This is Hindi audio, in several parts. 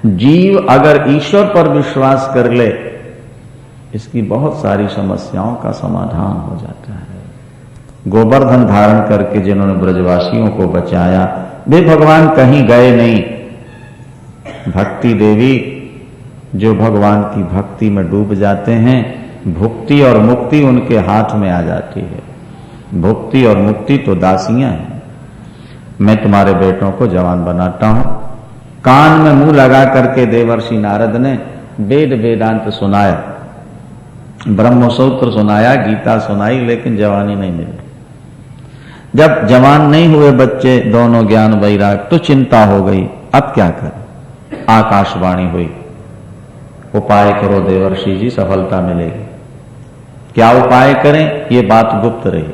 जीव अगर ईश्वर पर विश्वास कर ले, इसकी बहुत सारी समस्याओं का समाधान हो जाता है। गोवर्धन धारण करके जिन्होंने ब्रजवासियों को बचाया, वे भगवान कहीं गए नहीं। भक्ति देवी जो भगवान की भक्ति में डूब जाते हैं, भुक्ति और मुक्ति उनके हाथ में आ जाती है। भुक्ति और मुक्ति तो दासियां हैं। मैं तुम्हारे बेटों को जवान बनाता हूं। कान में मुंह लगा करके देवर्षि नारद ने वेद वेदांत सुनाया, ब्रह्मसूत्र सुनाया, गीता सुनाई, लेकिन जवानी नहीं मिली। जब जवान नहीं हुए बच्चे दोनों ज्ञान वैराग, तो चिंता हो गई, अब क्या करें। आकाशवाणी हुई, उपाय करो देवर्षि जी, सफलता मिलेगी। क्या उपाय करें, ये बात गुप्त रही।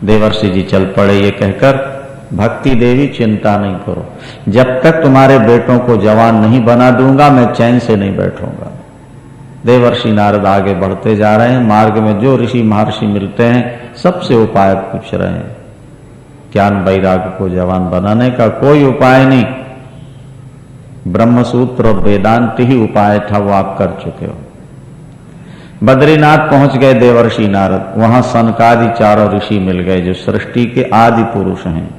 देवर्षि जी चल पड़े ये कहकर, भक्ति देवी चिंता नहीं करो, जब तक तुम्हारे बेटों को जवान नहीं बना दूंगा मैं चैन से नहीं बैठूंगा। देवर्षि नारद आगे बढ़ते जा रहे हैं। मार्ग में जो ऋषि महर्षि मिलते हैं सबसे उपाय पूछ रहे हैं। ज्ञान वैराग्य को जवान बनाने का कोई उपाय नहीं, ब्रह्मसूत्र और वेदांत ही उपाय था, वो आप कर चुके हो। बद्रीनाथ पहुंच गए देवर्षि नारद। वहां सनकादि चारों ऋषि मिल गए जो सृष्टि के आदि पुरुष हैं,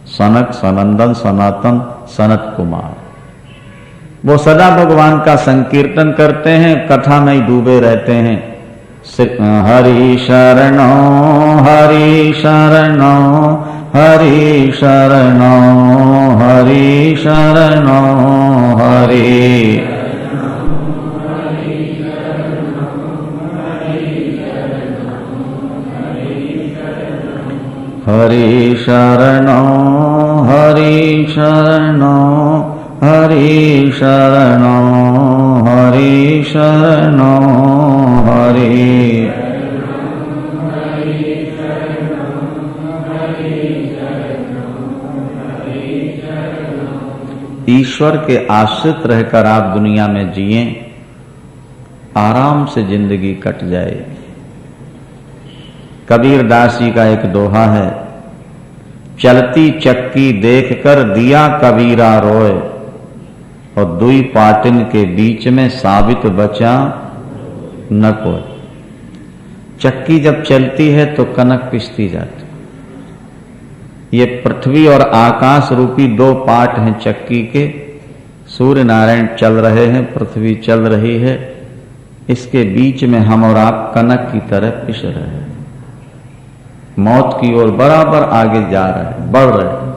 सनक, सनंदन, सनातन, सनत कुमार। वो सदा भगवान का संकीर्तन करते हैं, कथा में ही डूबे रहते हैं। हरि शरणो हरि शरणो हरि शरणो हरि शरणो हरि हरि शरणो हरि शरणो हरि शरणो हरि शरणो हरि। ईश्वर के आश्रित रहकर आप दुनिया में जिएं, आराम से जिंदगी कट जाए। कबीर दास जी का एक दोहा है, चलती चक्की देखकर दिया कबीरा रोए, और दुई पाटिन के बीच में साबित बचा न कोई। चक्की जब चलती है तो कनक पिसती जाती। ये पृथ्वी और आकाश रूपी दो पाट हैं चक्की के। सूर्य नारायण चल रहे हैं, पृथ्वी चल रही है, इसके बीच में हम और आप कनक की तरह पिस रहे हैं, मौत की ओर बराबर आगे जा रहे हैं, बढ़ रहे हैं।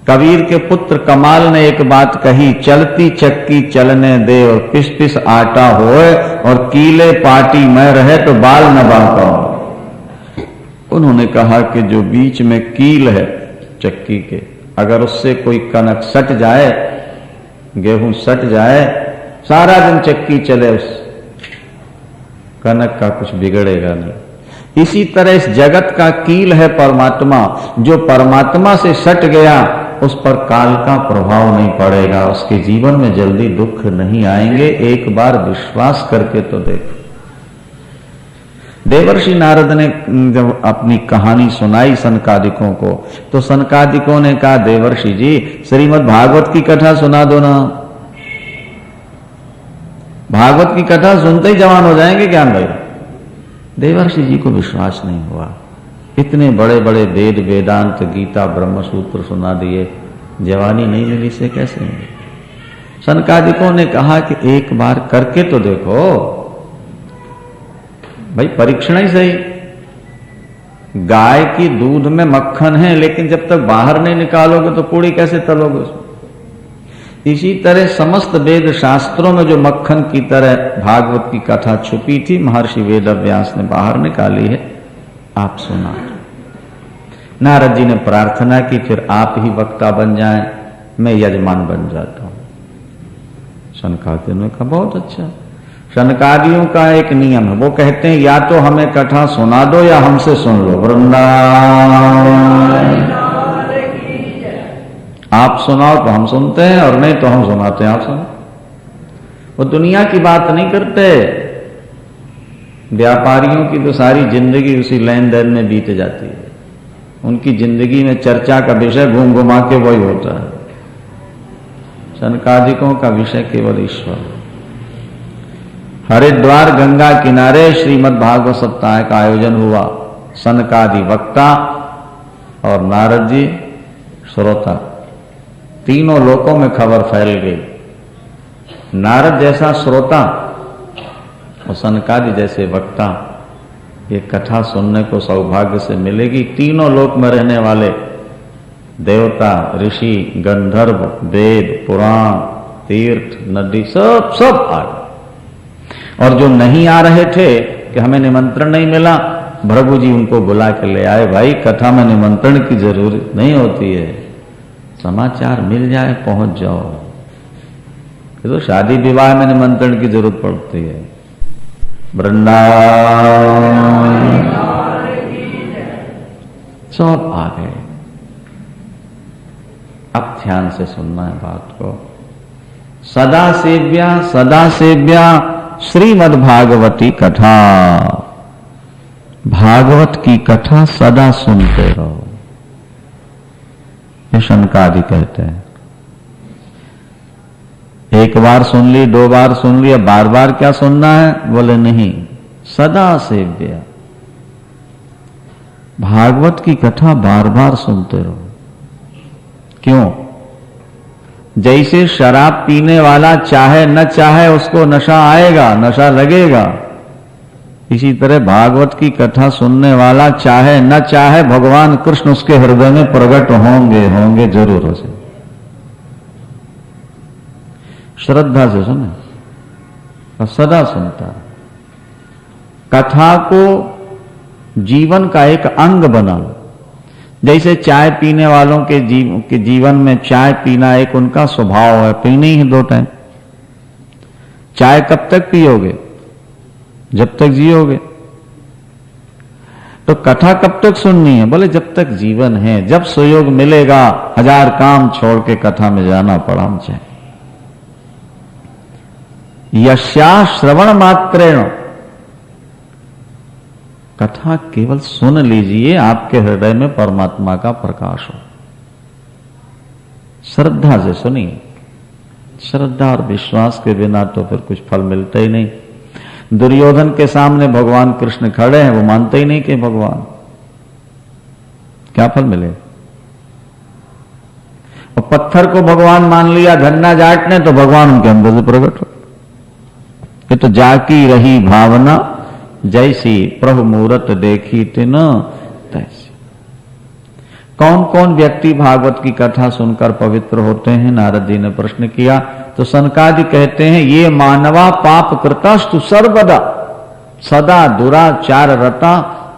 कबीर के पुत्र कमाल ने एक बात कही, चलती चक्की चलने दे और पिस पिस आटा होए, और कीले पाटी में रहे तो बाल न बांका हो। उन्होंने कहा कि जो बीच में कील है चक्की के, अगर उससे कोई कनक सट जाए, गेहूं सट जाए, सारा दिन चक्की चले, उस कनक का कुछ बिगड़ेगा नहीं। इसी तरह इस जगत का कील है परमात्मा, जो परमात्मा से सट गया उस पर काल का प्रभाव नहीं पड़ेगा, उसके जीवन में जल्दी दुख नहीं आएंगे। एक बार विश्वास करके तो देखो। देवर्षि नारद ने जब अपनी कहानी सुनाई सनकादिकों को, तो सनकादिकों ने कहा, देवर्षि जी श्रीमद् भागवत की कथा सुना दो ना। भागवत की कथा सुनते ही जवान हो जाएंगे ज्ञान भाई। देवर्षि जी को विश्वास नहीं हुआ। इतने बड़े बड़े वेद वेदांत गीता ब्रह्मसूत्र सुना दिए, जवानी नहीं मिली से कैसे मिली। सनकादिकों ने कहा कि एक बार करके तो देखो भाई, परीक्षण ही सही। गाय की दूध में मक्खन है, लेकिन जब तक बाहर नहीं निकालोगे तो पूड़ी कैसे तलोगे उसमें। इसी तरह समस्त वेद शास्त्रों में जो मक्खन की तरह भागवत की कथा छुपी थी, महर्षि वेदव्यास ने बाहर निकाली है, आप सुना। नारद जी ने प्रार्थना की, फिर आप ही वक्ता बन जाएं, मैं यजमान बन जाता हूं। सनकादियों ने कहा बहुत अच्छा। सनकादियों का एक नियम है, वो कहते हैं या तो हमें कथा सुना दो या हमसे सुन लो। वृंदावन आप सुनाओ तो हम सुनते हैं, और नहीं तो हम सुनाते हैं, आप सुनो। वो दुनिया की बात नहीं करते। व्यापारियों की तो सारी जिंदगी उसी लेन देन में बीत जाती है। उनकी जिंदगी में चर्चा का विषय घूम घुमा के वही होता है। सनकादिकों का विषय केवल ईश्वर। हरिद्वार गंगा किनारे श्रीमद् भागवत सप्ताह का आयोजन हुआ। सनकादि वक्ता और नारद जी श्रोता, तीनों लोकों में खबर फैल गई। नारद जैसा श्रोता और सनकादि जैसे वक्ता, ये कथा सुनने को सौभाग्य से मिलेगी। तीनों लोक में रहने वाले देवता, ऋषि, गंधर्व, वेद, पुराण, तीर्थ, नदी सब आ गए। और जो नहीं आ रहे थे कि हमें निमंत्रण नहीं मिला, भृगु जी उनको बुला के ले आए। भाई, कथा में निमंत्रण की जरूरत नहीं होती है, समाचार मिल जाए पहुंच जाओ। ये तो शादी विवाह में निमंत्रण की जरूरत पड़ती है। वृंदावन सब आ गए। अब ध्यान से सुनना है बात को। सदा सेव्या श्रीमद् भागवती कथा। भागवत की कथा सदा सुनते रहो, ये शनकादि कहते हैं। एक बार सुन ली, दो बार सुन ली, अब बार बार क्या सुनना है? बोले नहीं, सदा सेव्या भागवत की कथा बार बार सुनते रहो। क्यों? जैसे शराब पीने वाला चाहे न चाहे उसको नशा आएगा, नशा लगेगा, इसी तरह भागवत की कथा सुनने वाला चाहे न चाहे भगवान कृष्ण उसके हृदय में प्रकट होंगे जरूर हो से। श्रद्धा से सुने और सदा सुनता। कथा को जीवन का एक अंग बना लो। जैसे चाय पीने वालों के जीवन में चाय पीना एक उनका स्वभाव है, पीनी ही 2 टाइम। चाय कब तक पियोगे? जब तक जियोगे। तो कथा कब तक सुननी है? बोले जब तक जीवन है, जब सुयोग मिलेगा 1000 काम छोड़ के कथा में जाना पड़ा मुझे। यस्या श्रवण मात्रेण, कथा केवल सुन लीजिए, आपके हृदय में परमात्मा का प्रकाश हो। श्रद्धा से सुनिए। श्रद्धा और विश्वास के बिना तो फिर कुछ फल मिलता ही नहीं। दुर्योधन के सामने भगवान कृष्ण खड़े हैं, वो मानते ही नहीं कि भगवान, क्या फल मिले? और पत्थर को भगवान मान लिया धन्ना जाट ने, तो भगवान उनके अंदर से प्रकट हो। ये तो जाकी रही भावना, जैसी प्रभु मूरत देखी तिन तैसी। कौन कौन व्यक्ति भागवत की कथा सुनकर पवित्र होते हैं? नारद जी ने प्रश्न किया तो सनकादि कहते हैं, ये मानवा पाप कृतास्तु सर्वदा सदा दुराचार रता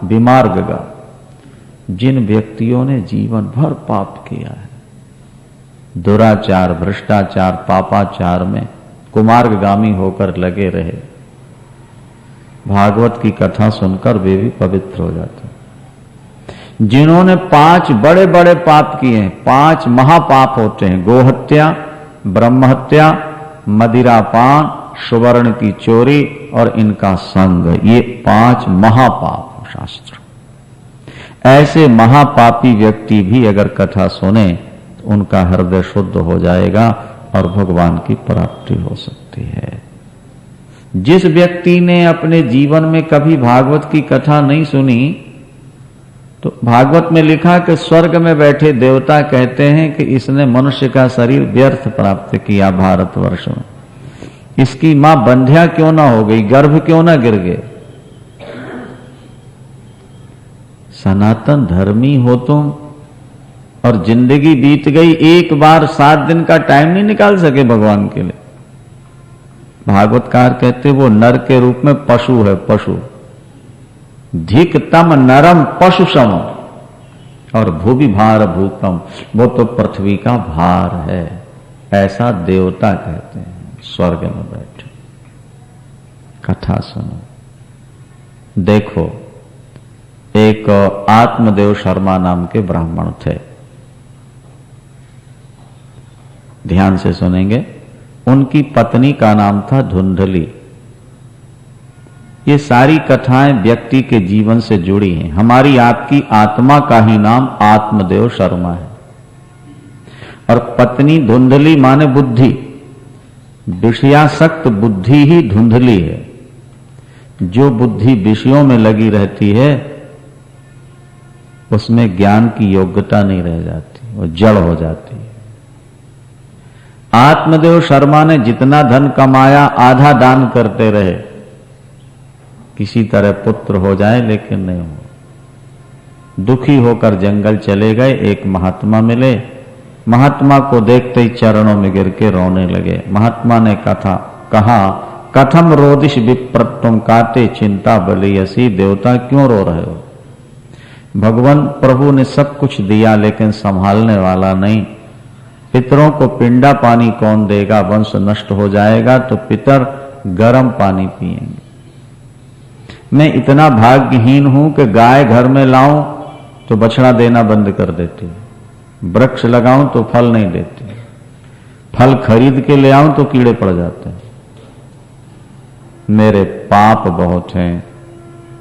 विमार्गगा। जिन व्यक्तियों ने जीवन भर पाप किया है, दुराचार, भ्रष्टाचार, पापाचार में कुमार्गगामी होकर लगे रहे, भागवत की कथा सुनकर वे भी पवित्र हो जाते हैं। जिन्होंने 5 बड़े बड़े पाप किए हैं, 5 महापाप होते हैं, गोहत्या, ब्रह्महत्या, मदिरापान, सुवर्ण की चोरी और इनका संग, ये 5 महापाप शास्त्र। ऐसे महापापी व्यक्ति भी अगर कथा सुने तो उनका हृदय शुद्ध हो जाएगा और भगवान की प्राप्ति हो सकती है। जिस व्यक्ति ने अपने जीवन में कभी भागवत की कथा नहीं सुनी, तो भागवत में लिखा कि स्वर्ग में बैठे देवता कहते हैं कि इसने मनुष्य का शरीर व्यर्थ प्राप्त किया भारतवर्ष में। इसकी मां बंध्या क्यों ना हो गई, गर्भ क्यों ना गिर गए। सनातन धर्मी हो तुम और जिंदगी बीत गई, एक बार 7 दिन का टाइम नहीं निकाल सके भगवान के लिए। भागवतकार कहते वो नर के रूप में पशु है, पशु। धिक तम नरम पशु सम और भूवि भार भूतम, वो तो पृथ्वी का भार है, ऐसा देवता कहते हैं। स्वर्ग में बैठे कथा सुनो। देखो, एक आत्मदेव शर्मा नाम के ब्राह्मण थे, ध्यान से सुनेंगे। उनकी पत्नी का नाम था धुंधली। ये सारी कथाएं व्यक्ति के जीवन से जुड़ी हैं। हमारी आपकी आत्मा का ही नाम आत्मदेव शर्मा है। और पत्नी धुंधली माने बुद्धि, विषयासक्त बुद्धि ही धुंधली है। जो बुद्धि विषयों में लगी रहती है उसमें ज्ञान की योग्यता नहीं रह जाती, वो जड़ हो जाती है। आत्मदेव शर्मा ने जितना धन कमाया आधा दान करते रहे, किसी तरह पुत्र हो जाए लेकिन नहीं हो। दुखी होकर जंगल चले गए, एक महात्मा मिले, महात्मा को देखते ही चरणों में गिर के रोने लगे। महात्मा ने कहा कथम रोदिश विप्रत्वम काते चिंता बलियसी, देवता क्यों रो रहे हो? भगवान प्रभु ने सब कुछ दिया लेकिन संभालने वाला नहीं। पितरों को पिंडा पानी कौन देगा? वंश नष्ट हो जाएगा तो पितर गर्म पानी पिएंगे। मैं इतना भाग्यहीन हूं कि गाय घर में लाऊं तो बछड़ा देना बंद कर देती, वृक्ष लगाऊं तो फल नहीं देती, फल खरीद के ले आऊं तो कीड़े पड़ जाते हैं। मेरे पाप बहुत हैं,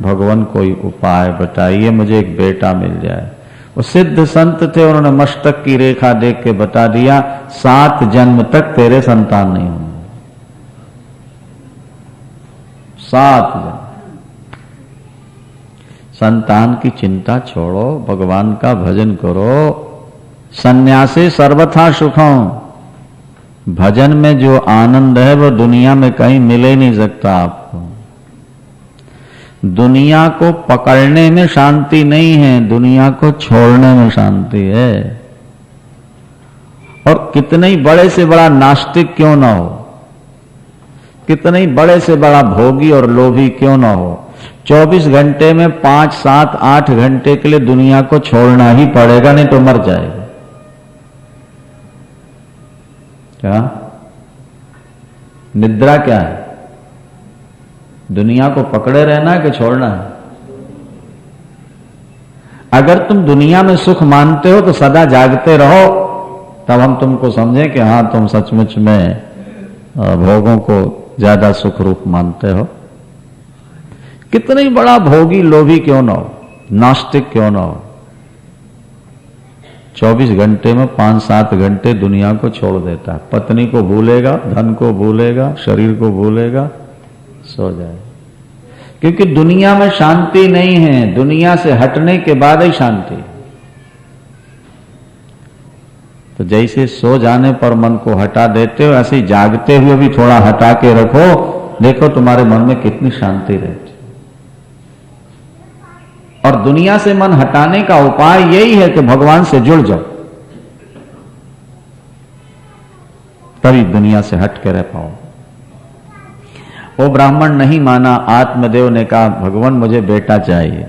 भगवान कोई उपाय बताइए, मुझे एक बेटा मिल जाए। वो सिद्ध संत थे, उन्होंने मस्तक की रेखा देख के बता दिया 7 जन्म तक तेरे संतान नहीं होंगे। 7 जन्म। संतान की चिंता छोड़ो, भगवान का भजन करो। सन्यासी सर्वथा सुखम, भजन में जो आनंद है वो दुनिया में कहीं मिल ही नहीं सकता आपको। दुनिया को पकड़ने में शांति नहीं है, दुनिया को छोड़ने में शांति है। और कितने ही बड़े से बड़ा नास्तिक क्यों ना हो, कितने ही बड़े से बड़ा भोगी और लोभी क्यों ना हो, 24 घंटे में 5, 7, 8 घंटे के लिए दुनिया को छोड़ना ही पड़ेगा, नहीं तो मर जाएगा। क्या निद्रा क्या है? दुनिया को पकड़े रहना है कि छोड़ना है? अगर तुम दुनिया में सुख मानते हो तो सदा जागते रहो, तब हम तुमको समझें कि हां तुम सचमुच में भोगों को ज्यादा सुख रूप मानते हो। कितना ही बड़ा भोगी लोभी क्यों ना हो, नास्तिक क्यों ना हो, 24 घंटे में 5-7 घंटे दुनिया को छोड़ देता है। पत्नी को भूलेगा, धन को भूलेगा, शरीर को भूलेगा, सो जाए। क्योंकि दुनिया में शांति नहीं है, दुनिया से हटने के बाद ही शांति। तो जैसे सो जाने पर मन को हटा देते हो, ऐसे जागते हुए भी थोड़ा हटा के रखो, देखो तुम्हारे मन में कितनी शांति रहती। और दुनिया से मन हटाने का उपाय यही है कि भगवान से जुड़ जाओ, तभी दुनिया से हट के रह पाओ। वो ब्राह्मण नहीं माना, आत्मदेव ने कहा भगवान मुझे बेटा चाहिए,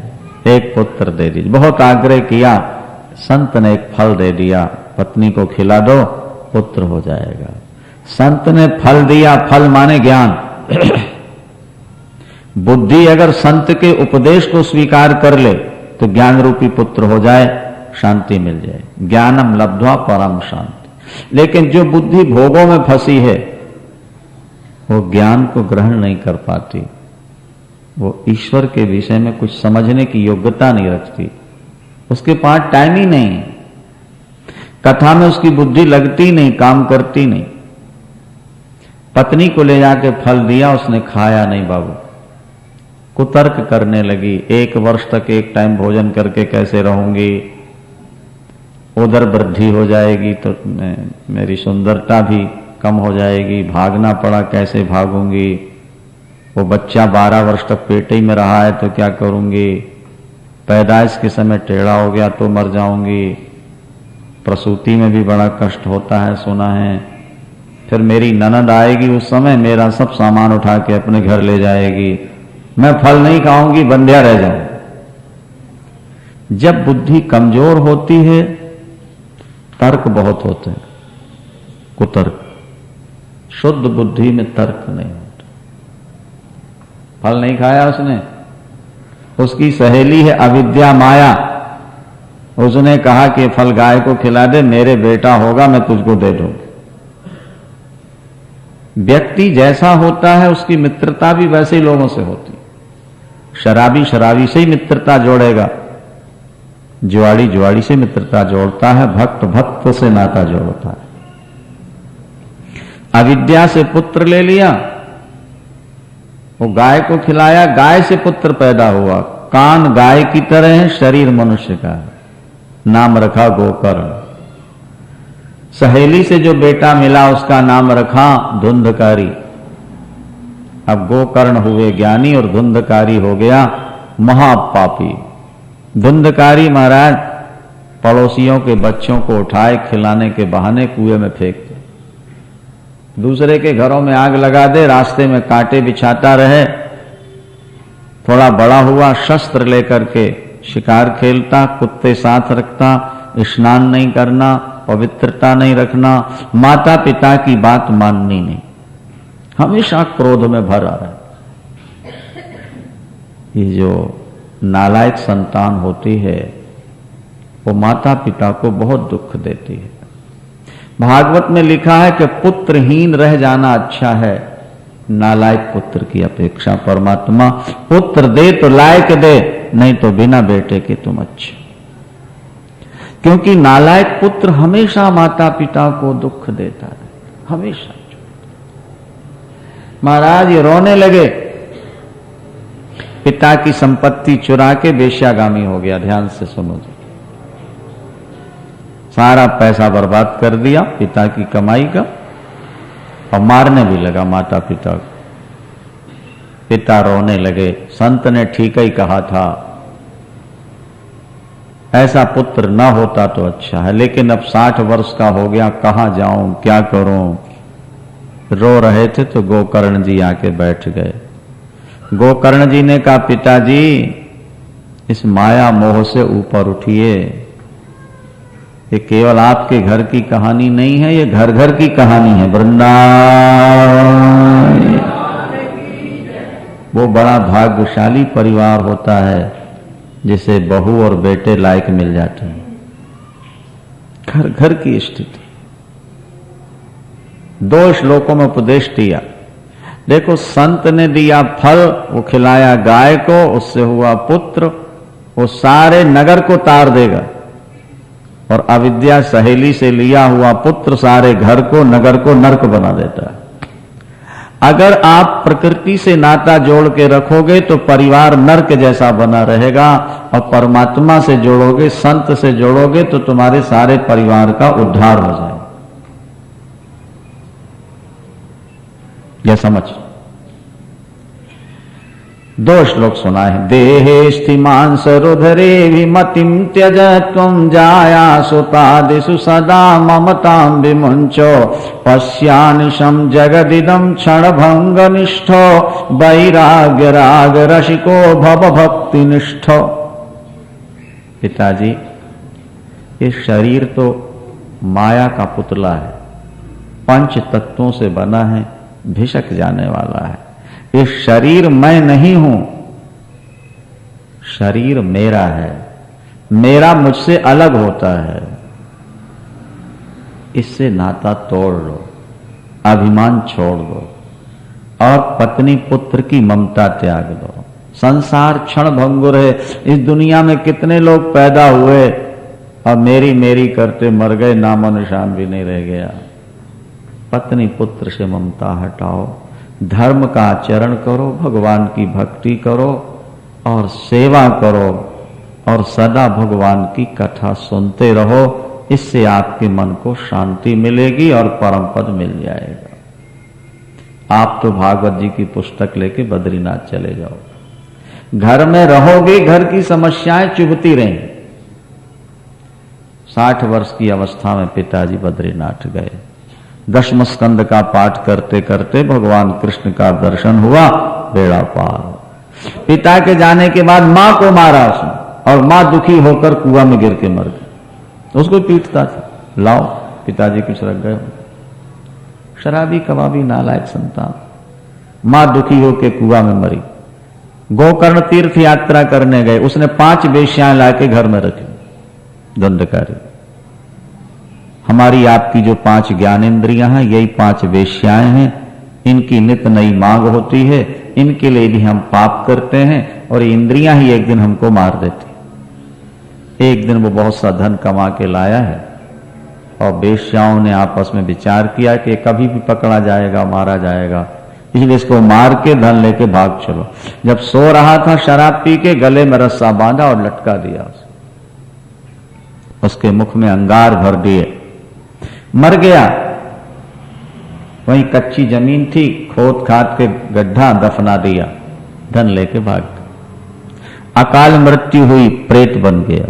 एक पुत्र दे दीजिए। बहुत आग्रह किया, संत ने एक फल दे दिया, पत्नी को खिला दो पुत्र हो जाएगा। संत ने फल दिया, फल माने ज्ञान। बुद्धि अगर संत के उपदेश को स्वीकार कर ले तो ज्ञान रूपी पुत्र हो जाए, शांति मिल जाए। ज्ञानम लब्ध्वा परम शांति। लेकिन जो बुद्धि भोगों में फंसी है वो ज्ञान को ग्रहण नहीं कर पाती, वो ईश्वर के विषय में कुछ समझने की योग्यता नहीं रखती, उसके पास टाइम ही नहीं, कथा में उसकी बुद्धि लगती नहीं, काम करती नहीं। पत्नी को ले जाके फल दिया, उसने खाया नहीं बाबू, कुतर्क करने लगी। 1 वर्ष तक एक टाइम भोजन करके कैसे रहूंगी, उधर वृद्धि हो जाएगी तो मेरी सुंदरता भी कम हो जाएगी, भागना पड़ा कैसे भागूंगी, वो बच्चा 12 वर्ष तक पेट ही में रहा है तो क्या करूंगी, पैदाइश के समय टेढ़ा हो गया तो मर जाऊंगी, प्रसूति में भी बड़ा कष्ट होता है सुना है, फिर मेरी ननद आएगी उस समय मेरा सब सामान उठा के अपने घर ले जाएगी, मैं फल नहीं खाऊंगी, बंध्या रह जाऊं। जब बुद्धि कमजोर होती है तर्क बहुत होते हैं, कुतर्क। शुद्ध बुद्धि में तर्क नहीं होता। फल नहीं खाया उसने, उसकी सहेली है अविद्या माया, उसने कहा कि फल गाय को खिला दे, मेरे बेटा होगा मैं तुझको दे दूंगी। व्यक्ति जैसा होता है उसकी मित्रता भी वैसे ही लोगों से होती। शराबी शराबी से ही मित्रता जोड़ेगा, जुआड़ी जुआड़ी से मित्रता जोड़ता है, भक्त भक्त से नाता जोड़ता है। अविद्या से पुत्र ले लिया, वो गाय को खिलाया, गाय से पुत्र पैदा हुआ। कान गाय की तरह है, शरीर मनुष्य का है, नाम रखा गोकर्ण। सहेली से जो बेटा मिला उसका नाम रखा धुंधकारी। अब गोकर्ण हुए ज्ञानी और धुंधकारी हो गया महापापी। धुंधकारी महाराज पड़ोसियों के बच्चों को उठाए खिलाने के बहाने कुएं में फेंक दे, दूसरे के घरों में आग लगा दे, रास्ते में कांटे बिछाता रहे। थोड़ा बड़ा हुआ, शस्त्र लेकर के शिकार खेलता, कुत्ते साथ रखता, स्नान नहीं करना, पवित्रता नहीं रखना, माता पिता की बात माननी नहीं, हमेशा क्रोध में भरा रहे। ये जो नालायक संतान होती है वो माता पिता को बहुत दुख देती है। भागवत में लिखा है कि पुत्रहीन रह जाना अच्छा है नालायक पुत्र की अपेक्षा। परमात्मा पुत्र दे तो लायक दे, नहीं तो बिना बेटे के तुम अच्छे। क्योंकि नालायक पुत्र हमेशा माता पिता को दुख देता है, हमेशा। महाराज ये रोने लगे, पिता की संपत्ति चुरा के वेश्यागामी हो गया। ध्यान से सुनो, सारा पैसा बर्बाद कर दिया पिता की कमाई का, और मारने भी लगा माता पिता को। पिता रोने लगे। संत ने ठीक ही कहा था, ऐसा पुत्र ना होता तो अच्छा है, लेकिन अब 60 वर्ष का हो गया, कहां जाऊं, क्या करूं। रो रहे थे तो गोकर्ण जी आके बैठ गए। गोकर्ण जी ने कहा, पिताजी इस माया मोह से ऊपर उठिए। ये केवल आपके घर की कहानी नहीं है, ये घर घर की कहानी है। वृंदावन वो बड़ा भाग्यशाली परिवार होता है जिसे बहू और बेटे लायक मिल जाते हैं। घर घर की स्थिति। 2 श्लोकों में उपदेश दिया। देखो, संत ने दिया फल, वो खिलाया गाय को, उससे हुआ पुत्र, वो सारे नगर को तार देगा। और अविद्या सहेली से लिया हुआ पुत्र सारे घर को, नगर को नरक बना देता है। अगर आप प्रकृति से नाता जोड़ के रखोगे तो परिवार नरक जैसा बना रहेगा, और परमात्मा से जोड़ोगे, संत से जोड़ोगे तो तुम्हारे सारे परिवार का उद्धार हो जाएगा। यह समझ। 2 श्लोक सुना है। देहे स्थिमांस रुधरे विमतिम त्यज त्वं जाया सुतादिषु सदा ममतां विमुंचो पश्यानिशं जगदिदं क्षणभंग निष्ठो वैराग्य राग रसिको भव भक्ति निष्ठो। पिताजी, ये शरीर तो माया का पुतला है, 5 तत्वों से बना है, भिसक जाने वाला है। ये शरीर मैं नहीं हूं, शरीर मेरा है, मेरा मुझसे अलग होता है। इससे नाता तोड़ लो, अभिमान छोड़ दो, और पत्नी पुत्र की ममता त्याग दो। संसार क्षण भंगुर है। इस दुनिया में कितने लोग पैदा हुए और मेरी मेरी करते मर गए, नामो निशान भी नहीं रह गया। पत्नी पुत्र से ममता हटाओ, धर्म का आचरण करो, भगवान की भक्ति करो और सेवा करो, और सदा भगवान की कथा सुनते रहो। इससे आपके मन को शांति मिलेगी और परम पद मिल जाएगा। आप तो भागवत जी की पुस्तक लेके बद्रीनाथ चले जाओ, घर में रहोगे, घर की समस्याएं चुभती रहेंगी। 60 वर्ष की अवस्था में पिताजी बद्रीनाथ गए। 10वें स्कंद का पाठ करते करते भगवान कृष्ण का दर्शन हुआ, बेड़ा पार। पिता के जाने के बाद मां को मारा उसने, और मां दुखी होकर कुआं में गिर के मर गई। उसको पीटता था, लाओ पिताजी कुछ रख गए। शराबी कबाबी नालायक संतान। मां दुखी होकर कुआं में मरी। गोकर्ण तीर्थ यात्रा करने गए, उसने 5 वेश्याएं लाके घर में रखी। दंडकारी। हमारी आपकी जो 5 ज्ञानेंद्रियां हैं, यही 5 वेश्याएं हैं। इनकी नित नई मांग होती है, इनके लिए भी हम पाप करते हैं, और इंद्रियां ही एक दिन हमको मार देती। एक दिन वो बहुत सा धन कमा के लाया है और वेश्याओं ने आपस में विचार किया कि कभी भी पकड़ा जाएगा, मारा जाएगा, इसलिए इसको मार के धन लेके भाग चलो। जब सो रहा था शराब पी के, गले में रस्सा बांधा और लटका दिया उसके मुख में अंगार भर दिए, मर गया। वहीं कच्ची जमीन थी, खोद खाद के गड्ढा दफना दिया, धन लेके भाग। अकाल मृत्यु हुई, प्रेत बन गया,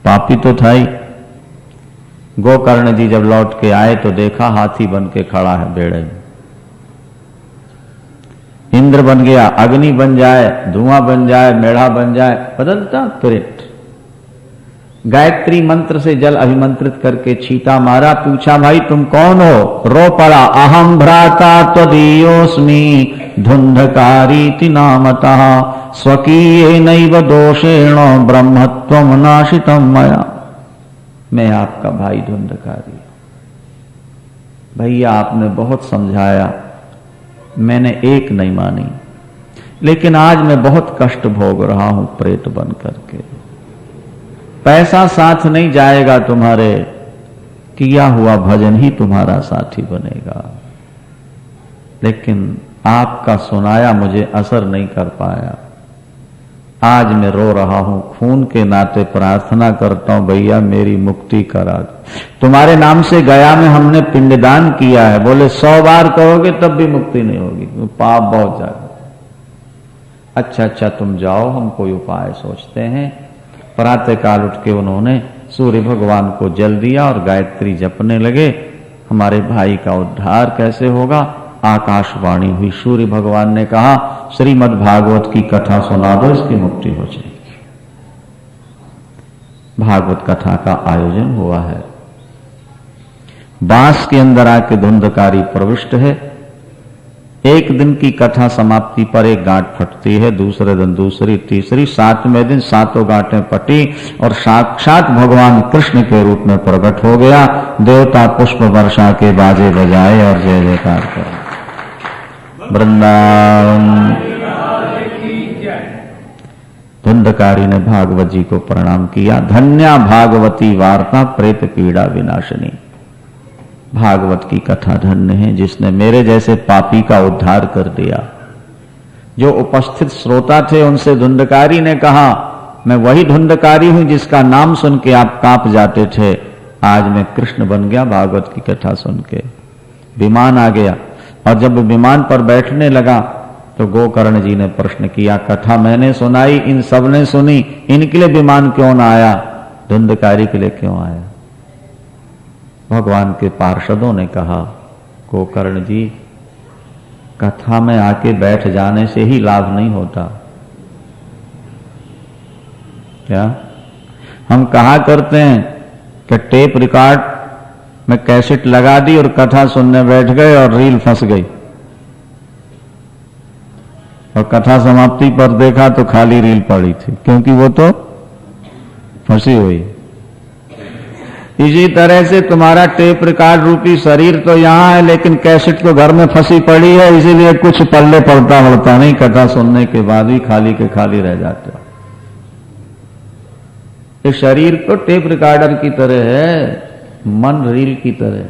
पापी तो था ही। गोकर्ण जी जब लौट के आए तो देखा हाथी बन के खड़ा है बेड़े में। इंद्र बन गया, अग्नि बन जाए, धुआं बन जाए, मेढ़ा बन जाए, बदलता प्रेत। गायत्री मंत्र से जल अभिमंत्रित करके छींटा मारा, पूछा भाई तुम कौन हो? रो पड़ा, अहम भ्राता त्वदीयोस्मि धुंधकारीति नामतः स्वकीये नैव दोषेण ब्रह्मत्वम नाशितम मया। मैं आपका भाई धुंधकारी। भैया आपने बहुत समझाया, मैंने एक नहीं मानी, लेकिन आज मैं बहुत कष्ट भोग रहा हूं प्रेत बन करके। पैसा साथ नहीं जाएगा तुम्हारे, किया हुआ भजन ही तुम्हारा साथी बनेगा। लेकिन आपका सुनाया मुझे असर नहीं कर पाया। आज मैं रो रहा हूं, खून के नाते प्रार्थना करता हूं भैया मेरी मुक्ति करा दो। तुम्हारे नाम से गया में हमने पिंडदान किया है, बोले 100 बार कहोगे तब भी मुक्ति नहीं होगी, तो पाप बहुत ज्यादा। अच्छा तुम जाओ, हम कोई उपाय सोचते हैं। प्रातःकाल उठ के उन्होंने सूर्य भगवान को जल दिया और गायत्री जपने लगे। हमारे भाई का उद्धार कैसे होगा? आकाशवाणी हुई, सूर्य भगवान ने कहा श्रीमद् भागवत की कथा सुना दो, इसकी मुक्ति हो जाएगी। भागवत कथा का आयोजन हुआ है। बांस के अंदर आके धुंधकारी प्रविष्ट है। एक दिन की कथा समाप्ति पर एक गांठ फटती है, दूसरे दिन दूसरी, तीसरी, 7वें दिन 7 गांठें फटी और साक्षात भगवान कृष्ण के रूप में प्रकट हो गया। देवता पुष्प वर्षा के बाजे बजाए और जय जयकार कर वृंदावन। धुंधकारी ने भागवत जी को प्रणाम किया। धन्या भागवती वार्ता प्रेत पीड़ा विनाशिनी। भागवत की कथा धन्य है जिसने मेरे जैसे पापी का उद्धार कर दिया। जो उपस्थित श्रोता थे उनसे धुंधकारी ने कहा, मैं वही धुंधकारी हूं जिसका नाम सुन के आप कांप जाते थे। आज मैं कृष्ण बन गया भागवत की कथा सुन के। विमान आ गया और जब विमान पर बैठने लगा तो गोकर्ण जी ने प्रश्न किया, कथा मैंने सुनाई, इन सब ने सुनी, इनके लिए विमान क्यों ना आया? धुंधकारी के लिए क्यों आया? भगवान के पार्षदों ने कहा, गोकर्ण जी कथा में आके बैठ जाने से ही लाभ नहीं होता। क्या हम कहा करते हैं कि टेप रिकॉर्ड में कैसेट लगा दी और कथा सुनने बैठ गए और रील फंस गई, और कथा समाप्ति पर देखा तो खाली रील पड़ी थी, क्योंकि वो तो फंसी हुई। इसी तरह से तुम्हारा टेप रिकॉर्ड रूपी शरीर तो यहां है, लेकिन कैसेट तो घर में फंसी पड़ी है, इसीलिए कुछ पल्ले पड़ता नहीं, कथा सुनने के बाद भी खाली के खाली रह जाते हो। ये शरीर तो टेप रिकॉर्डर की तरह है, मन रील की तरह,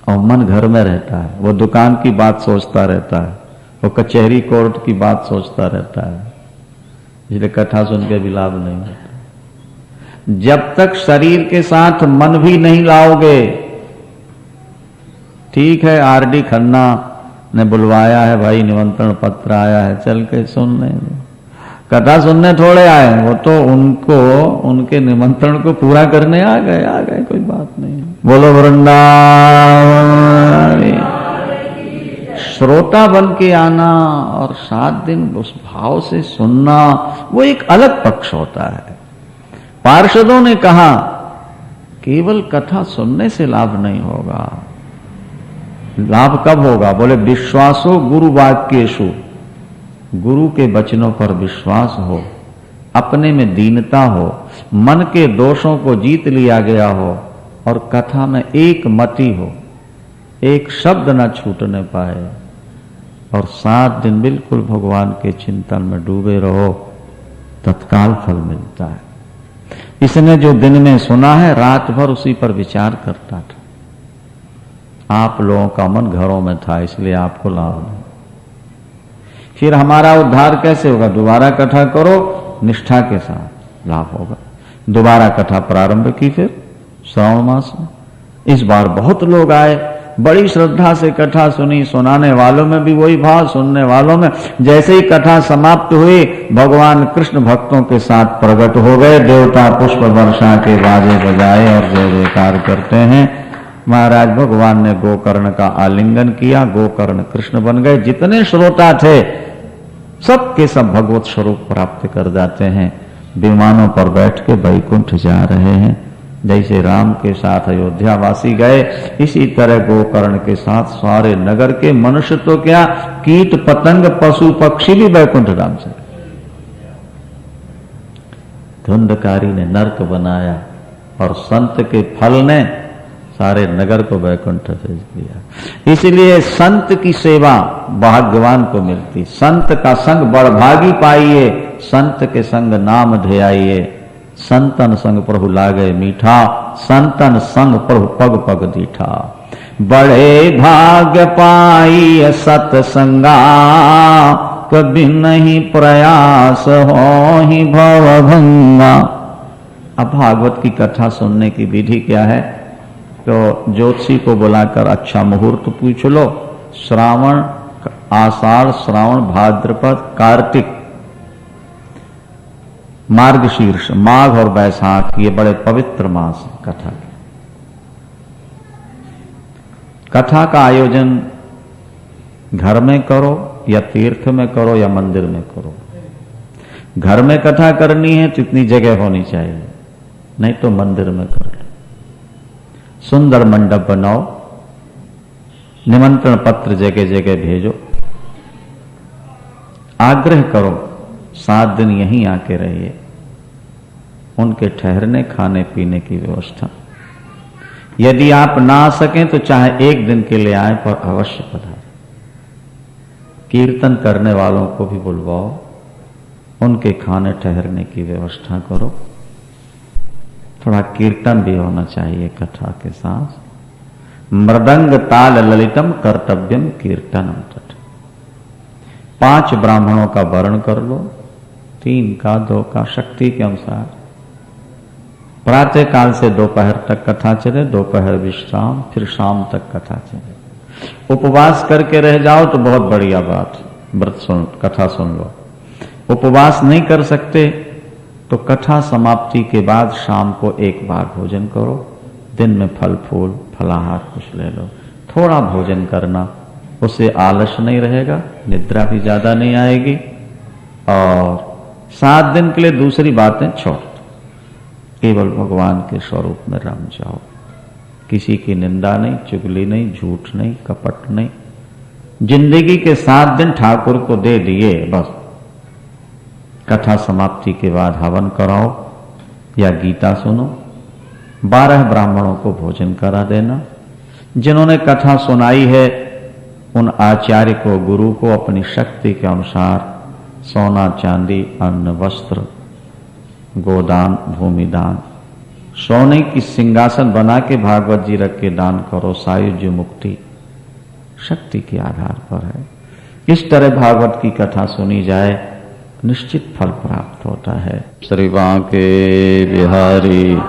और मन घर में रहता है। वो दुकान की बात सोचता रहता है, वो कचहरी कोर्ट की बात सोचता रहता है, इसलिए कथा सुन के भी लाभ नहीं होता। जब तक शरीर के साथ मन भी नहीं लाओगे, ठीक है आरडी खन्ना ने बुलवाया है भाई, निमंत्रण पत्र आया है, चल के सुनने, कथा सुनने थोड़े आए, वो तो उनको उनके निमंत्रण को पूरा करने आ गए, कोई बात नहीं। बोलो वृंदावन। श्रोता बन के आना और 7 दिन उस भाव से सुनना, वो एक अलग पक्ष होता है। पार्षदों ने कहा केवल कथा सुनने से लाभ नहीं होगा। लाभ कब होगा? बोले विश्वासो गुरु वाक्येषु, गुरु के वचनों पर विश्वास हो, अपने में दीनता हो, मन के दोषों को जीत लिया गया हो, और कथा में एक मति हो, एक शब्द न छूटने पाए, और 7 दिन बिल्कुल भगवान के चिंतन में डूबे रहो, तत्काल फल मिलता है। इसने जो दिन में सुना है रात भर उसी पर विचार करता था। आप लोगों का मन घरों में था, इसलिए आपको लाभ नहीं। फिर हमारा उद्धार कैसे होगा? दोबारा कथा करो, निष्ठा के साथ लाभ होगा। दोबारा कथा प्रारंभ की फिर श्रावण मास में। इस बार बहुत लोग आए, बड़ी श्रद्धा से कथा सुनी, सुनाने वालों में भी वही भाव, सुनने वालों में। जैसे ही कथा समाप्त हुई, भगवान कृष्ण भक्तों के साथ प्रकट हो गए। देवता पुष्प वर्षा के बाजे बजाए और जय जयकार करते हैं। महाराज भगवान ने गोकर्ण का आलिंगन किया, गोकर्ण कृष्ण बन गए। जितने श्रोता थे सब के सब भगवत स्वरूप प्राप्त कर जाते हैं। विमानों पर बैठ के वैकुंठ जा रहे हैं। जैसे राम के साथ अयोध्या वासी गए, इसी तरह गोकर्ण के साथ सारे नगर के मनुष्य तो क्या, कीट पतंग पशु पक्षी भी वैकुंठ धाम से। धुंधकारी ने नरक बनाया और संत के फल ने सारे नगर को वैकुंठ भेज दिया। इसलिए संत की सेवा भाग्यवान को मिलती। संत का संग बड़भागी पाइए, संत के संग नाम ध्याइए। संतन संग प्रभु लागे मीठा, संतन संग प्रभु पग पग दीठा। बड़े भाग्य पाई सतसंगा, कभी नहीं प्रयास हो ही भवभंगा। अब भागवत की कथा सुनने की विधि क्या है? तो ज्योतिषी को बुलाकर अच्छा मुहूर्त पूछ लो। श्रावण, आषाढ़, श्रावण, भाद्रपद, कार्तिक, मार्गशीर्ष, माघ और बैसाख, ये बड़े पवित्र मास कथा के। कथा का आयोजन घर में करो या तीर्थ में करो या मंदिर में करो। घर में कथा करनी है तो इतनी जगह होनी चाहिए, नहीं तो मंदिर में कर लो। सुंदर मंडप बनाओ, निमंत्रण पत्र जगह जगह भेजो, आग्रह करो 7 दिन यहीं आके रहिए। उनके ठहरने खाने पीने की व्यवस्था। यदि आप ना आ सकें तो चाहे 1 दिन के लिए आए, पर अवश्य पधारें। कीर्तन करने वालों को भी बुलवाओ, उनके खाने ठहरने की व्यवस्था करो। थोड़ा कीर्तन भी होना चाहिए कथा के साथ। मृदंग ताल ललितम कर्तव्यम कीर्तनम तट। 5 ब्राह्मणों का वर्ण कर लो, 3 का, 2 का, शक्ति के अनुसार। प्रातः काल से दोपहर तक कथा चले, दोपहर विश्राम, फिर शाम तक कथा चले। उपवास करके रह जाओ तो बहुत बढ़िया बात, व्रत सुन, कथा सुन लो। उपवास नहीं कर सकते तो कथा समाप्ति के बाद शाम को 1 बार भोजन करो। दिन में फल फूल फलाहार कुछ ले लो। थोड़ा भोजन करना, उससे आलस नहीं रहेगा, निद्रा भी ज्यादा नहीं आएगी। और 7 दिन के लिए दूसरी बातें छोड़ दो, केवल भगवान के स्वरूप में रम जाओ। किसी की निंदा नहीं, चुगली नहीं, झूठ नहीं, कपट नहीं। जिंदगी के 7 दिन ठाकुर को दे दिए बस। कथा समाप्ति के बाद हवन कराओ या गीता सुनो। 12 ब्राह्मणों को भोजन करा देना। जिन्होंने कथा सुनाई है उन आचार्य को, गुरु को अपनी शक्ति के अनुसार सोना, चांदी, अन्न, वस्त्र, गोदान, भूमिदान, सोने की सिंहासन बना के भागवत जी रख के दान करो। सायुज्य मुक्ति शक्ति के आधार पर है। इस तरह भागवत की कथा सुनी जाए, निश्चित फल प्राप्त होता है। श्री बांके बिहारी।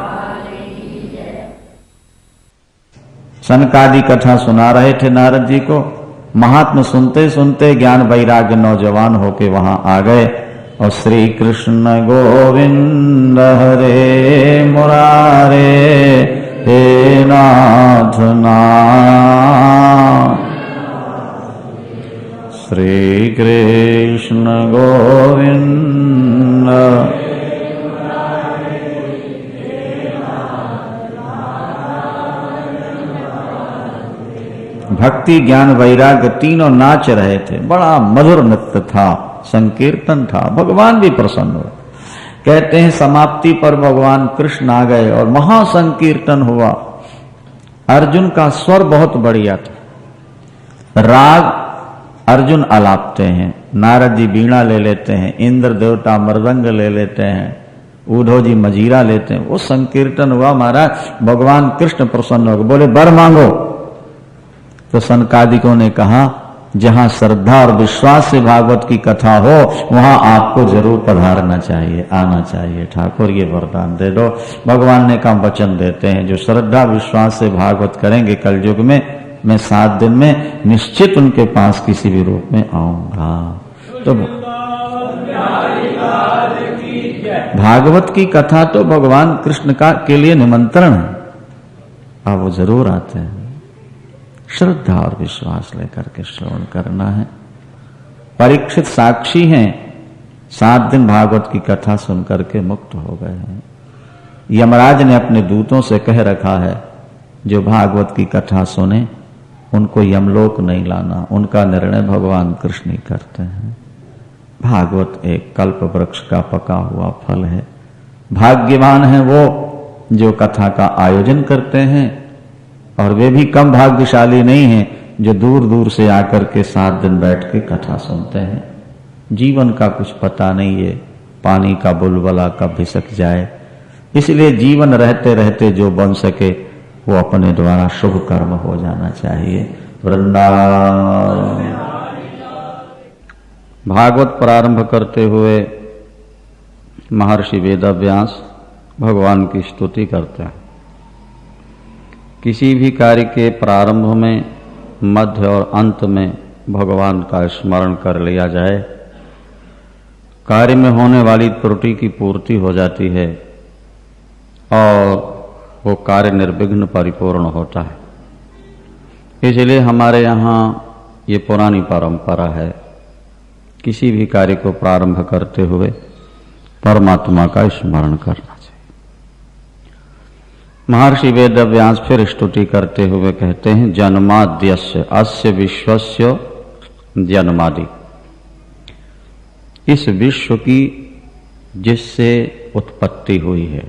सनकादि कथा सुना रहे थे नारद जी को। महात्मा सुनते सुनते ज्ञान वैराग्य नौजवान होके वहां आ गए और श्री कृष्ण गोविंद हरे मुरारे हे नाथ नाथ। श्री कृष्ण गोविंद। भक्ति ज्ञान वैराग्य तीनों नाच रहे थे। बड़ा मधुर नृत्य था, संकीर्तन था। भगवान भी प्रसन्न हुए। कहते हैं समाप्ति पर भगवान कृष्ण आ गए और महासंकीर्तन हुआ। अर्जुन का स्वर बहुत बढ़िया था। राग अर्जुन आलापते हैं, नारद जी बीणा ले लेते हैं, इंद्र देवता मृदंग ले लेते हैं, उद्धव जी मजीरा लेते हैं। वो संकीर्तन हुआ महाराज, भगवान कृष्ण प्रसन्न हो गए, बोले वर मांगो। तो सनकादिकों ने कहा जहां श्रद्धा और विश्वास से भागवत की कथा हो वहां आपको जरूर पधारना चाहिए, आना चाहिए। ठाकुर ये वरदान दे दो। भगवान ने कहा वचन देते हैं जो श्रद्धा विश्वास से भागवत करेंगे कलयुग में, मैं 7 दिन में निश्चित उनके पास किसी भी रूप में आऊंगा। तो भागवत की कथा तो भगवान कृष्ण का के लिए निमंत्रण है, अब वो जरूर आते हैं। श्रद्धा और विश्वास लेकर के श्रवण करना है। परीक्षित साक्षी हैं, 7 दिन भागवत की कथा सुनकर के मुक्त हो गए हैं। यमराज ने अपने दूतों से कह रखा है जो भागवत की कथा सुने उनको यमलोक नहीं लाना, उनका निर्णय भगवान कृष्ण ही करते हैं। भागवत एक कल्प वृक्ष का पका हुआ फल है। भाग्यवान है वो जो कथा का आयोजन करते हैं, और वे भी कम भाग्यशाली नहीं हैं जो दूर दूर से आकर के 7 दिन बैठ के कथा सुनते हैं। जीवन का कुछ पता नहीं है, पानी का बुलबुला कब खिसक जाए, इसलिए जीवन रहते रहते जो बन सके वो अपने द्वारा शुभ कर्म हो जाना चाहिए। वृंदावन। भागवत प्रारंभ करते हुए महर्षि वेदव्यास भगवान की स्तुति करते हैं। किसी भी कार्य के प्रारंभ में, मध्य और अंत में भगवान का स्मरण कर लिया जाए, कार्य में होने वाली त्रुटि की पूर्ति हो जाती है और वो कार्य निर्विघ्न परिपूर्ण होता है। इसलिए हमारे यहाँ ये पुरानी परंपरा है, किसी भी कार्य को प्रारंभ करते हुए परमात्मा का स्मरण करना चाहिए। महर्षि वेदव्यास फिर स्तुति करते हुए कहते हैं जन्माद्यस्य अस्य विश्वस्य जन्मादि। इस विश्व की जिससे उत्पत्ति हुई है,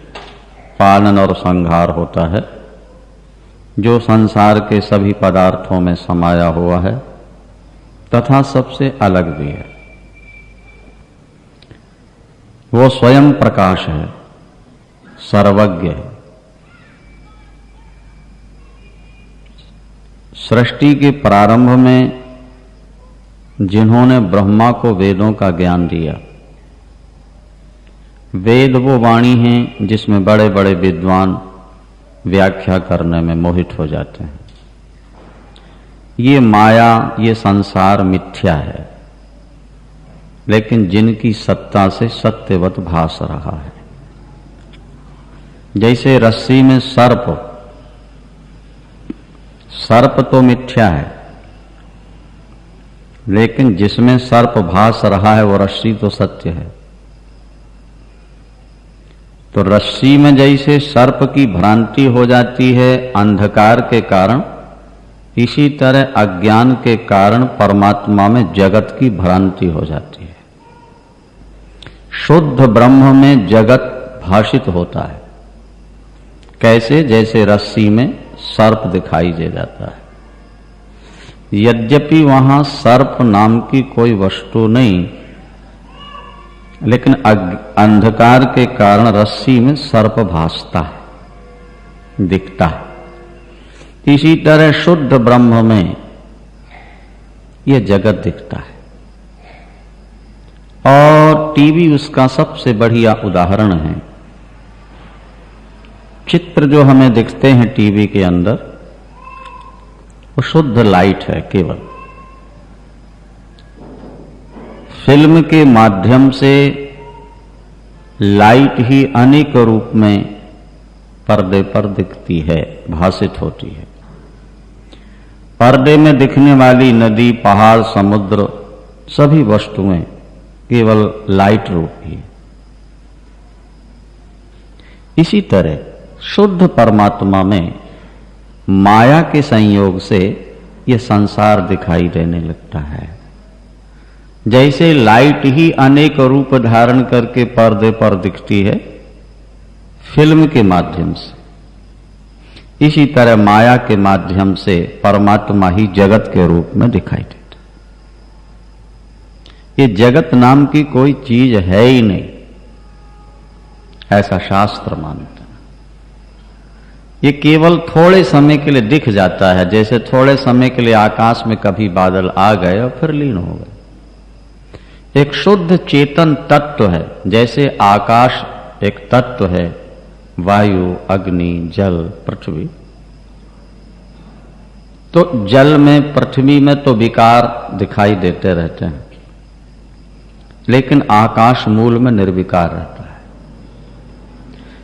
पालन और संहार होता है, जो संसार के सभी पदार्थों में समाया हुआ है तथा सबसे अलग भी है, वो स्वयं प्रकाश है, सर्वज्ञ है। सृष्टि के प्रारंभ में जिन्होंने ब्रह्मा को वेदों का ज्ञान दिया, वेद वो वाणी हैं जिसमें बड़े बड़े विद्वान व्याख्या करने में मोहित हो जाते हैं। ये माया, ये संसार मिथ्या है, लेकिन जिनकी सत्ता से सत्यवत भास रहा है। जैसे रस्सी में सर्प, सर्प तो मिथ्या है, लेकिन जिसमें सर्प भास रहा है वो रस्सी तो सत्य है। तो रस्सी में जैसे सर्प की भ्रांति हो जाती है अंधकार के कारण, इसी तरह अज्ञान के कारण परमात्मा में जगत की भ्रांति हो जाती है। शुद्ध ब्रह्म में जगत भाषित होता है। कैसे? जैसे रस्सी में सर्प दिखाई दे जाता है। यद्यपि वहां सर्प नाम की कोई वस्तु नहीं, लेकिन अंधकार के कारण रस्सी में सर्प भासता है, दिखता है। इसी तरह शुद्ध ब्रह्म में यह जगत दिखता है। और टीवी उसका सबसे बढ़िया उदाहरण है। चित्र जो हमें दिखते हैं टीवी के अंदर, वो शुद्ध लाइट है केवल। फिल्म के माध्यम से लाइट ही अनेक रूप में पर्दे पर दिखती है, भासित होती है। पर्दे में दिखने वाली नदी, पहाड़, समुद्र, सभी वस्तुएं केवल लाइट रूप ही। इसी तरह शुद्ध परमात्मा में माया के संयोग से यह संसार दिखाई देने लगता है। जैसे लाइट ही अनेक रूप धारण करके पर्दे पर दिखती है फिल्म के माध्यम से, इसी तरह माया के माध्यम से परमात्मा ही जगत के रूप में दिखाई देता। ये जगत नाम की कोई चीज है ही नहीं। ऐसा शास्त्र मानते हैं। ये केवल थोड़े समय के लिए दिख जाता है, जैसे थोड़े समय के लिए आकाश में कभी बादल आ गए और फिर लीन हो गए। एक शुद्ध चेतन तत्व है, जैसे आकाश एक तत्व है, वायु, अग्नि, जल, पृथ्वी। तो जल में, पृथ्वी में तो विकार दिखाई देते रहते हैं, लेकिन आकाश मूल में निर्विकार रहता है।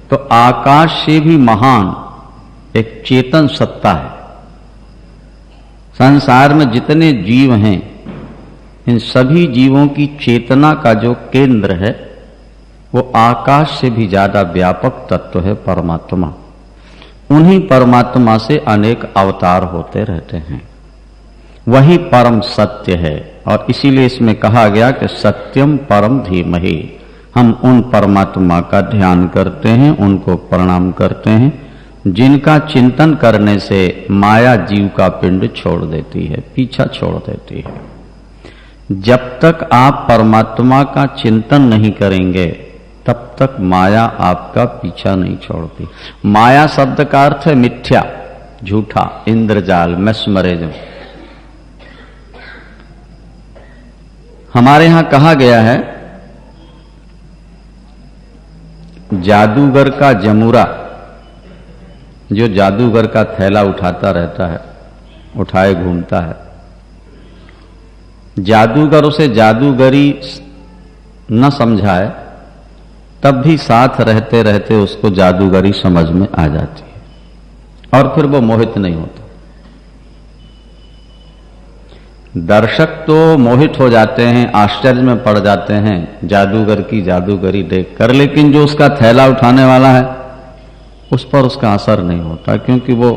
तो आकाश से भी महान एक चेतन सत्ता है। संसार में जितने जीव हैं, इन सभी जीवों की चेतना का जो केंद्र है वो आकाश से भी ज्यादा व्यापक तत्व है परमात्मा। उन्हीं परमात्मा से अनेक अवतार होते रहते हैं, वही परम सत्य है। और इसीलिए इसमें कहा गया कि सत्यम परम धीमहि। हम उन परमात्मा का ध्यान करते हैं, उनको प्रणाम करते हैं, जिनका चिंतन करने से माया जीव का पिंड छोड़ देती है, पीछा छोड़ देती है। जब तक आप परमात्मा का चिंतन नहीं करेंगे तब तक माया आपका पीछा नहीं छोड़ती। माया शब्द का अर्थ है मिथ्या, झूठा, इंद्रजाल, मैस्मरिज्म। हमारे यहां कहा गया है जादूगर का जमुरा, जो जादूगर का थैला उठाता रहता है, उठाए घूमता है, जादूगर उसे जादूगरी न समझाए तब भी साथ रहते रहते उसको जादूगरी समझ में आ जाती है और फिर वो मोहित नहीं होता। दर्शक तो मोहित हो जाते हैं, आश्चर्य में पड़ जाते हैं जादूगर की जादूगरी देखकर, लेकिन जो उसका थैला उठाने वाला है उस पर उसका असर नहीं होता, क्योंकि वो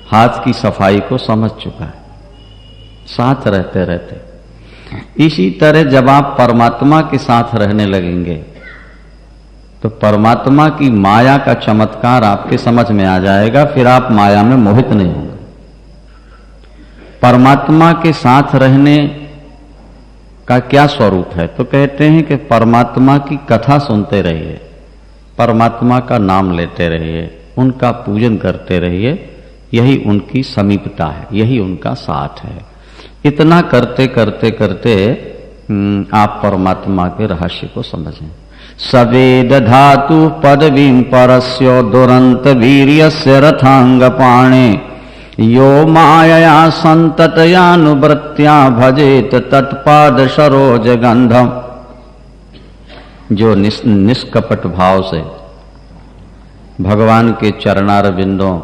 हाथ की सफाई को समझ चुका है, साथ रहते रहते। इसी तरह जब आप परमात्मा के साथ रहने लगेंगे तो परमात्मा की माया का चमत्कार आपके समझ में आ जाएगा, फिर आप माया में मोहित नहीं होंगे। परमात्मा के साथ रहने का क्या स्वरूप है? तो कहते हैं कि परमात्मा की कथा सुनते रहिए, परमात्मा का नाम लेते रहिए, उनका पूजन करते रहिए, यही उनकी समीपता है, यही उनका साथ है। इतना करते करते करते आप परमात्मा के रहस्य को समझें। सवेद धातु पदवीं परस्यो दुरंत वीर्यस्य रथांग पाणे यो मायया संततयानुवृत्त्या भजेत तत्पाद सरोज गंधम। जो निष्कपट भाव से भगवान के चरणार बिंदों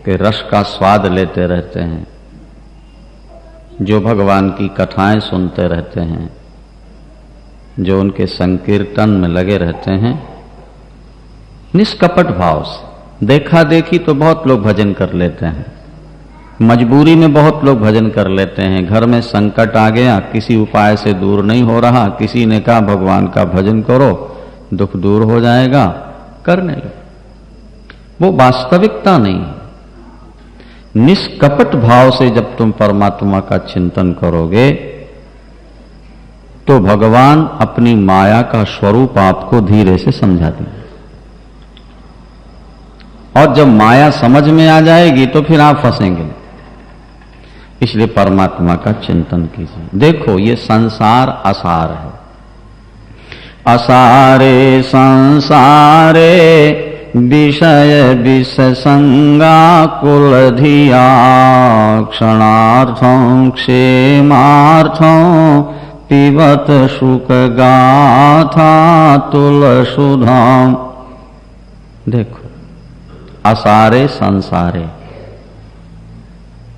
के रस का स्वाद लेते रहते हैं, जो भगवान की कथाएं सुनते रहते हैं, जो उनके संकीर्तन में लगे रहते हैं, निष्कपट भाव से। देखा देखी तो बहुत लोग भजन कर लेते हैं, मजबूरी में बहुत लोग भजन कर लेते हैं। घर में संकट आ गया, किसी उपाय से दूर नहीं हो रहा, किसी ने कहा भगवान का भजन करो दुख दूर हो जाएगा, करने लगे। वो वास्तविकता नहीं है। निष्कपट भाव से जब तुम परमात्मा का चिंतन करोगे तो भगवान अपनी माया का स्वरूप आपको धीरे से समझा देंगे, और जब माया समझ में आ जाएगी तो फिर आप फंसेंगे। इसलिए परमात्मा का चिंतन कीजिए। देखो ये संसार असार है, असारे संसारे विषय विषसंगा कुल धिया क्षणार्थं क्षेमार्थं पिबत सुख गाथा तुलसुधाम। देखो असारे संसारे,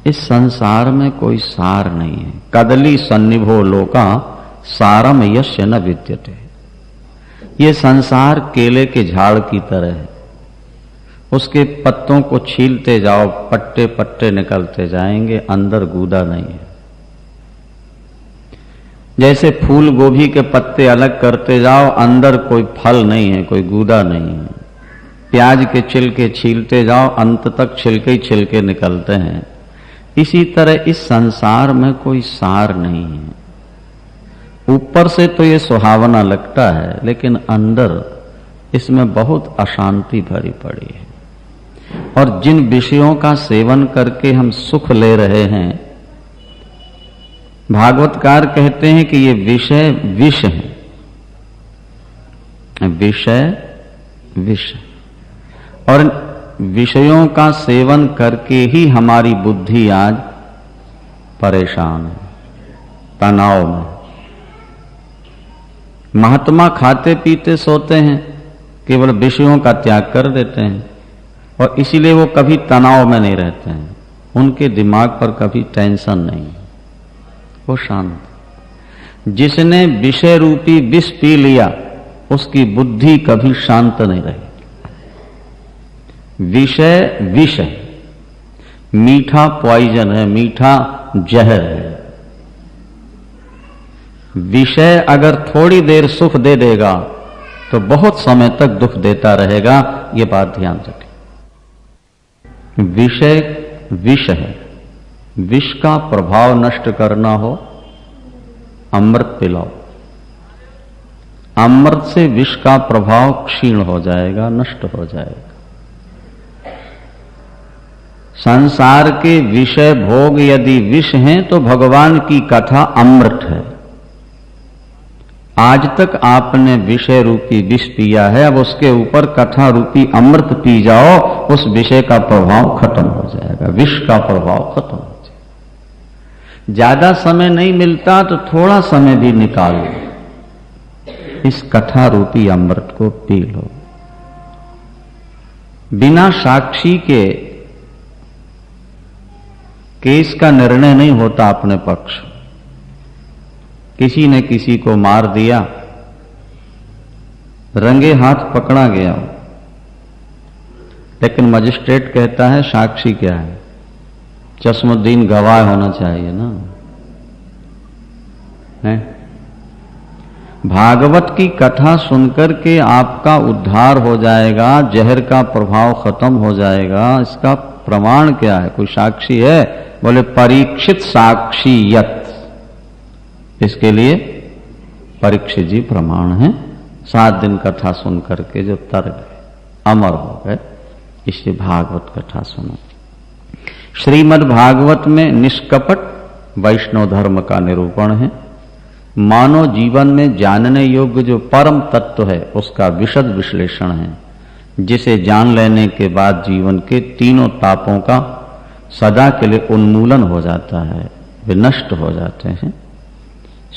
इस संसार में कोई सार नहीं है। कदली सन्निभो लोका सारम यस्य न विद्यते। ये संसार केले के झाड़ की तरह है, उसके पत्तों को छीलते जाओ, पट्टे पट्टे निकलते जाएंगे, अंदर गूदा नहीं है। जैसे फूल गोभी के पत्ते अलग करते जाओ, अंदर कोई फल नहीं है, कोई गूदा नहीं है। प्याज के छिलके छीलते जाओ, अंत तक छिलके ही छिलके निकलते हैं। इसी तरह इस संसार में कोई सार नहीं है। ऊपर से तो ये सुहावना लगता है, लेकिन अंदर इसमें बहुत अशांति भरी पड़ी है। और जिन विषयों का सेवन करके हम सुख ले रहे हैं, भागवतकार कहते हैं कि ये विषय विष है, विषय विष। और विषयों का सेवन करके ही हमारी बुद्धि आज परेशान है, तनाव में। महात्मा खाते पीते सोते हैं, केवल विषयों का त्याग कर देते हैं, और इसीलिए वो कभी तनाव में नहीं रहते हैं। उनके दिमाग पर कभी टेंशन नहीं, वो शांत। जिसने विषय रूपी विष पी लिया, उसकी बुद्धि कभी शांत नहीं रही। विषय विष है, मीठा पॉइजन है, मीठा जहर है। विषय अगर थोड़ी देर सुख दे देगा तो बहुत समय तक दुख देता रहेगा, ये बात ध्यान रखें। विषय विष है, विष का प्रभाव नष्ट करना हो, अमृत पिलाओ। अमृत से विष का प्रभाव क्षीण हो जाएगा, नष्ट हो जाएगा। संसार के विषय भोग यदि विष हैं तो भगवान की कथा अमृत है। आज तक आपने विषय रूपी विष पिया है, अब उसके ऊपर कथा रूपी अमृत पी जाओ, उस विषय का प्रभाव खत्म हो जाएगा, विष का प्रभाव खत्म हो जाएगा। ज्यादा समय नहीं मिलता तो थोड़ा समय भी निकाल लो, इस कथा रूपी अमृत को पी लो। बिना साक्षी के केस का निर्णय नहीं होता अपने पक्ष। किसी ने किसी को मार दिया, रंगे हाथ पकड़ा गया, लेकिन मजिस्ट्रेट कहता है साक्षी क्या है, चश्मुद्दीन गवाह होना चाहिए ना, है? भागवत की कथा सुनकर के आपका उद्धार हो जाएगा, जहर का प्रभाव खत्म हो जाएगा। इसका प्रमाण क्या है? कोई साक्षी है? बोले परीक्षित साक्षीयत। इसके लिए परीक्षित जी प्रमाण है। 7 दिन कथा सुन करके जो तर गए, अमर हो गए, इसलिए भागवत कथा सुनो। श्रीमद् भागवत में निष्कपट वैष्णव धर्म का निरूपण है। मानव जीवन में जानने योग्य जो परम तत्व है उसका विशद विश्लेषण है, जिसे जान लेने के बाद जीवन के तीनों तापों का सदा के लिए उन्मूलन हो जाता है, वे नष्ट हो जाते हैं।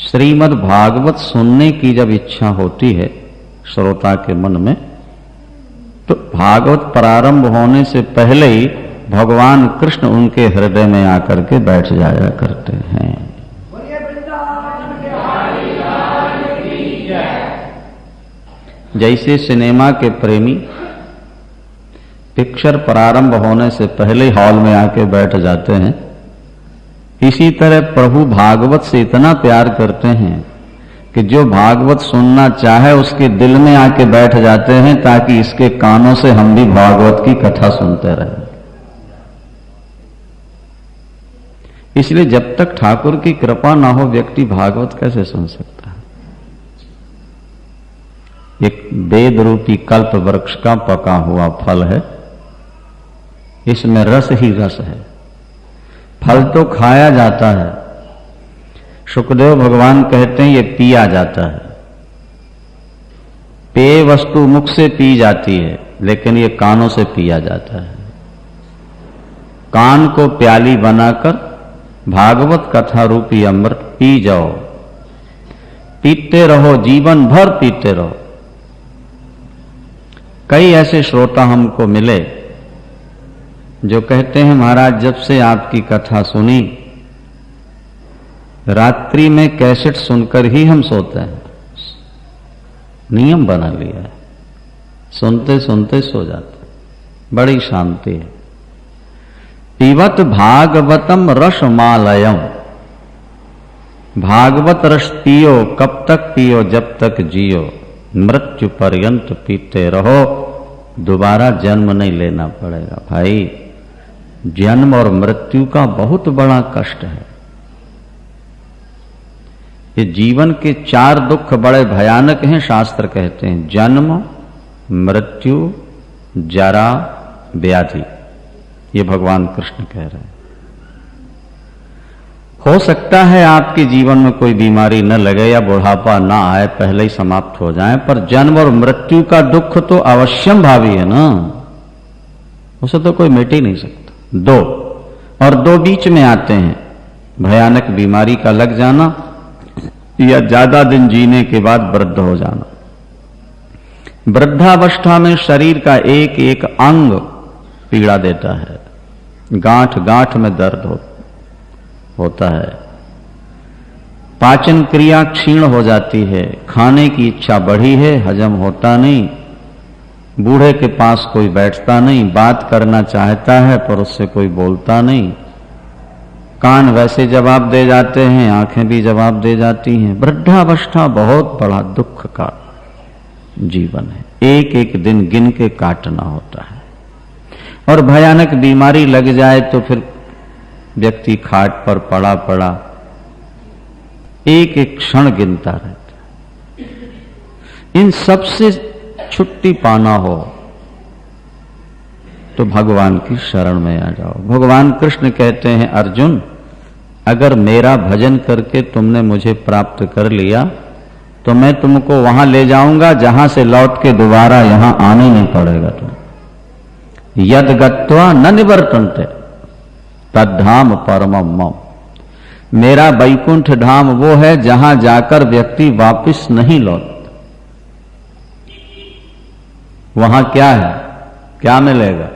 श्रीमद् भागवत सुनने की जब इच्छा होती है श्रोता के मन में, तो भागवत प्रारंभ होने से पहले ही भगवान कृष्ण उनके हृदय में आकर के बैठ जाया करते हैं। जैसे सिनेमा के प्रेमी पिक्चर प्रारंभ होने से पहले हॉल में आके बैठ जाते हैं, इसी तरह प्रभु भागवत से इतना प्यार करते हैं कि जो भागवत सुनना चाहे उसके दिल में आके बैठ जाते हैं, ताकि इसके कानों से हम भी भागवत की कथा सुनते रहें। इसलिए जब तक ठाकुर की कृपा ना हो, व्यक्ति भागवत कैसे सुन सकता है? एक वेद रूपी कल्प वृक्ष का पका हुआ फल है, इसमें रस ही रस है। फल तो खाया जाता है, शुकदेव भगवान कहते हैं ये पिया जाता है। पेय वस्तु मुख से पी जाती है, लेकिन ये कानों से पिया जाता है। कान को प्याली बनाकर भागवत कथा रूपी अमृत पी जाओ, पीते रहो, जीवन भर पीते रहो। कई ऐसे श्रोता हमको मिले जो कहते हैं महाराज, जब से आपकी कथा सुनी, रात्रि में कैसेट सुनकर ही हम सोते हैं। नियम बना लिया है, सुनते सुनते सो जाते, बड़ी शांति है। पिबत भागवतम रसमालयम, भागवत रस पियो, कब तक पियो? जब तक जियो, मृत्यु पर्यंत पीते रहो, दोबारा जन्म नहीं लेना पड़ेगा। भाई, जन्म और मृत्यु का बहुत बड़ा कष्ट है। ये जीवन के 4 दुख बड़े भयानक हैं, शास्त्र कहते हैं। जन्म, मृत्यु, जरा, व्याधि, ये भगवान कृष्ण कह रहे हैं। हो सकता है आपके जीवन में कोई बीमारी न लगे या बुढ़ापा ना आए, पहले ही समाप्त हो जाए, पर जन्म और मृत्यु का दुख तो अवश्यम भावी है ना, उसे तो कोई मिट ही नहीं सकता। दो, और दो बीच में आते हैं, भयानक बीमारी का लग जाना या ज्यादा दिन जीने के बाद वृद्ध हो जाना। वृद्धावस्था में शरीर का एक एक अंग पीड़ा देता है, गांठ गांठ में दर्द होता है, पाचन क्रिया क्षीण हो जाती है, खाने की इच्छा बढ़ी है, हजम होता नहीं, बूढ़े के पास कोई बैठता नहीं, बात करना चाहता है पर उससे कोई बोलता नहीं, कान वैसे जवाब दे जाते हैं, आंखें भी जवाब दे जाती हैं। वृद्धावस्था बहुत बड़ा दुख का जीवन है, एक एक दिन गिन के काटना होता है। और भयानक बीमारी लग जाए तो फिर व्यक्ति खाट पर पड़ा पड़ा एक एक क्षण गिनता रहता है। इन सब से छुट्टी पाना हो तो भगवान की शरण में आ जाओ। भगवान कृष्ण कहते हैं, अर्जुन अगर मेरा भजन करके तुमने मुझे प्राप्त कर लिया तो मैं तुमको वहां ले जाऊंगा जहां से लौट के दोबारा यहां आने नहीं पड़ेगा। तुम यद गत्वा न निवर्तन्ते तद्धाम परमम मम, मेरा वैकुंठ धाम वो है जहां जाकर व्यक्ति वापस नहीं लौटता। वहां क्या है, क्या मिलेगा?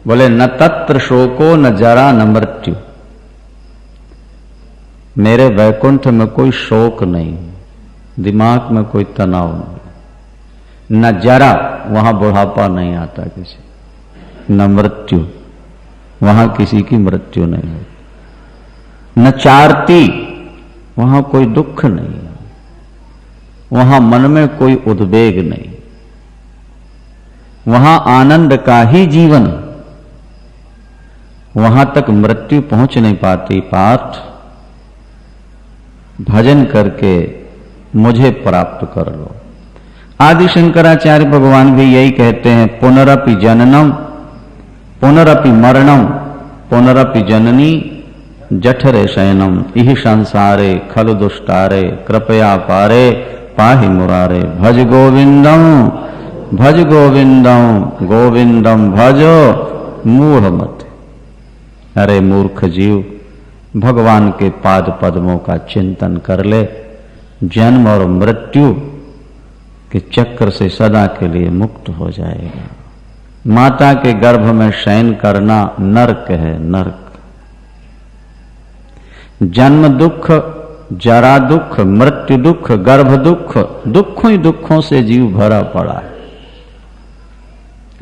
बोले न तत्र शोको न जरा न मृत्यु, मेरे वैकुंठ में कोई शोक नहीं, दिमाग में कोई तनाव नहीं, न जरा, वहां बुढ़ापा नहीं आता किसी, न मृत्यु, वहां किसी की मृत्यु नहीं होती, न चारती, वहां कोई दुख नहीं, वहां मन में कोई उद्वेग नहीं, वहां आनंद का ही जीवन, वहां तक मृत्यु पहुंच नहीं पाती। पार्थ भजन करके मुझे प्राप्त कर लो। आदि शंकराचार्य भगवान भी यही कहते हैं, पुनरपि जननम पुनरपि मरणम पुनरपि जननी जठरे शयनम इहि संसारे खलु दुष्टारे कृपया पारे पाहि मुरारे भज गोविंदम गोविंदम भजो मूढ़ मत। अरे मूर्ख जीव, भगवान के पाद पद्मों का चिंतन कर ले, जन्म और मृत्यु के चक्र से सदा के लिए मुक्त हो जाएगा। माता के गर्भ में शयन करना नरक है, नरक। जन्म दुख, जरा दुख, मृत्यु दुख, गर्भ दुख, दुखों ही दुखों से जीव भरा पड़ा है।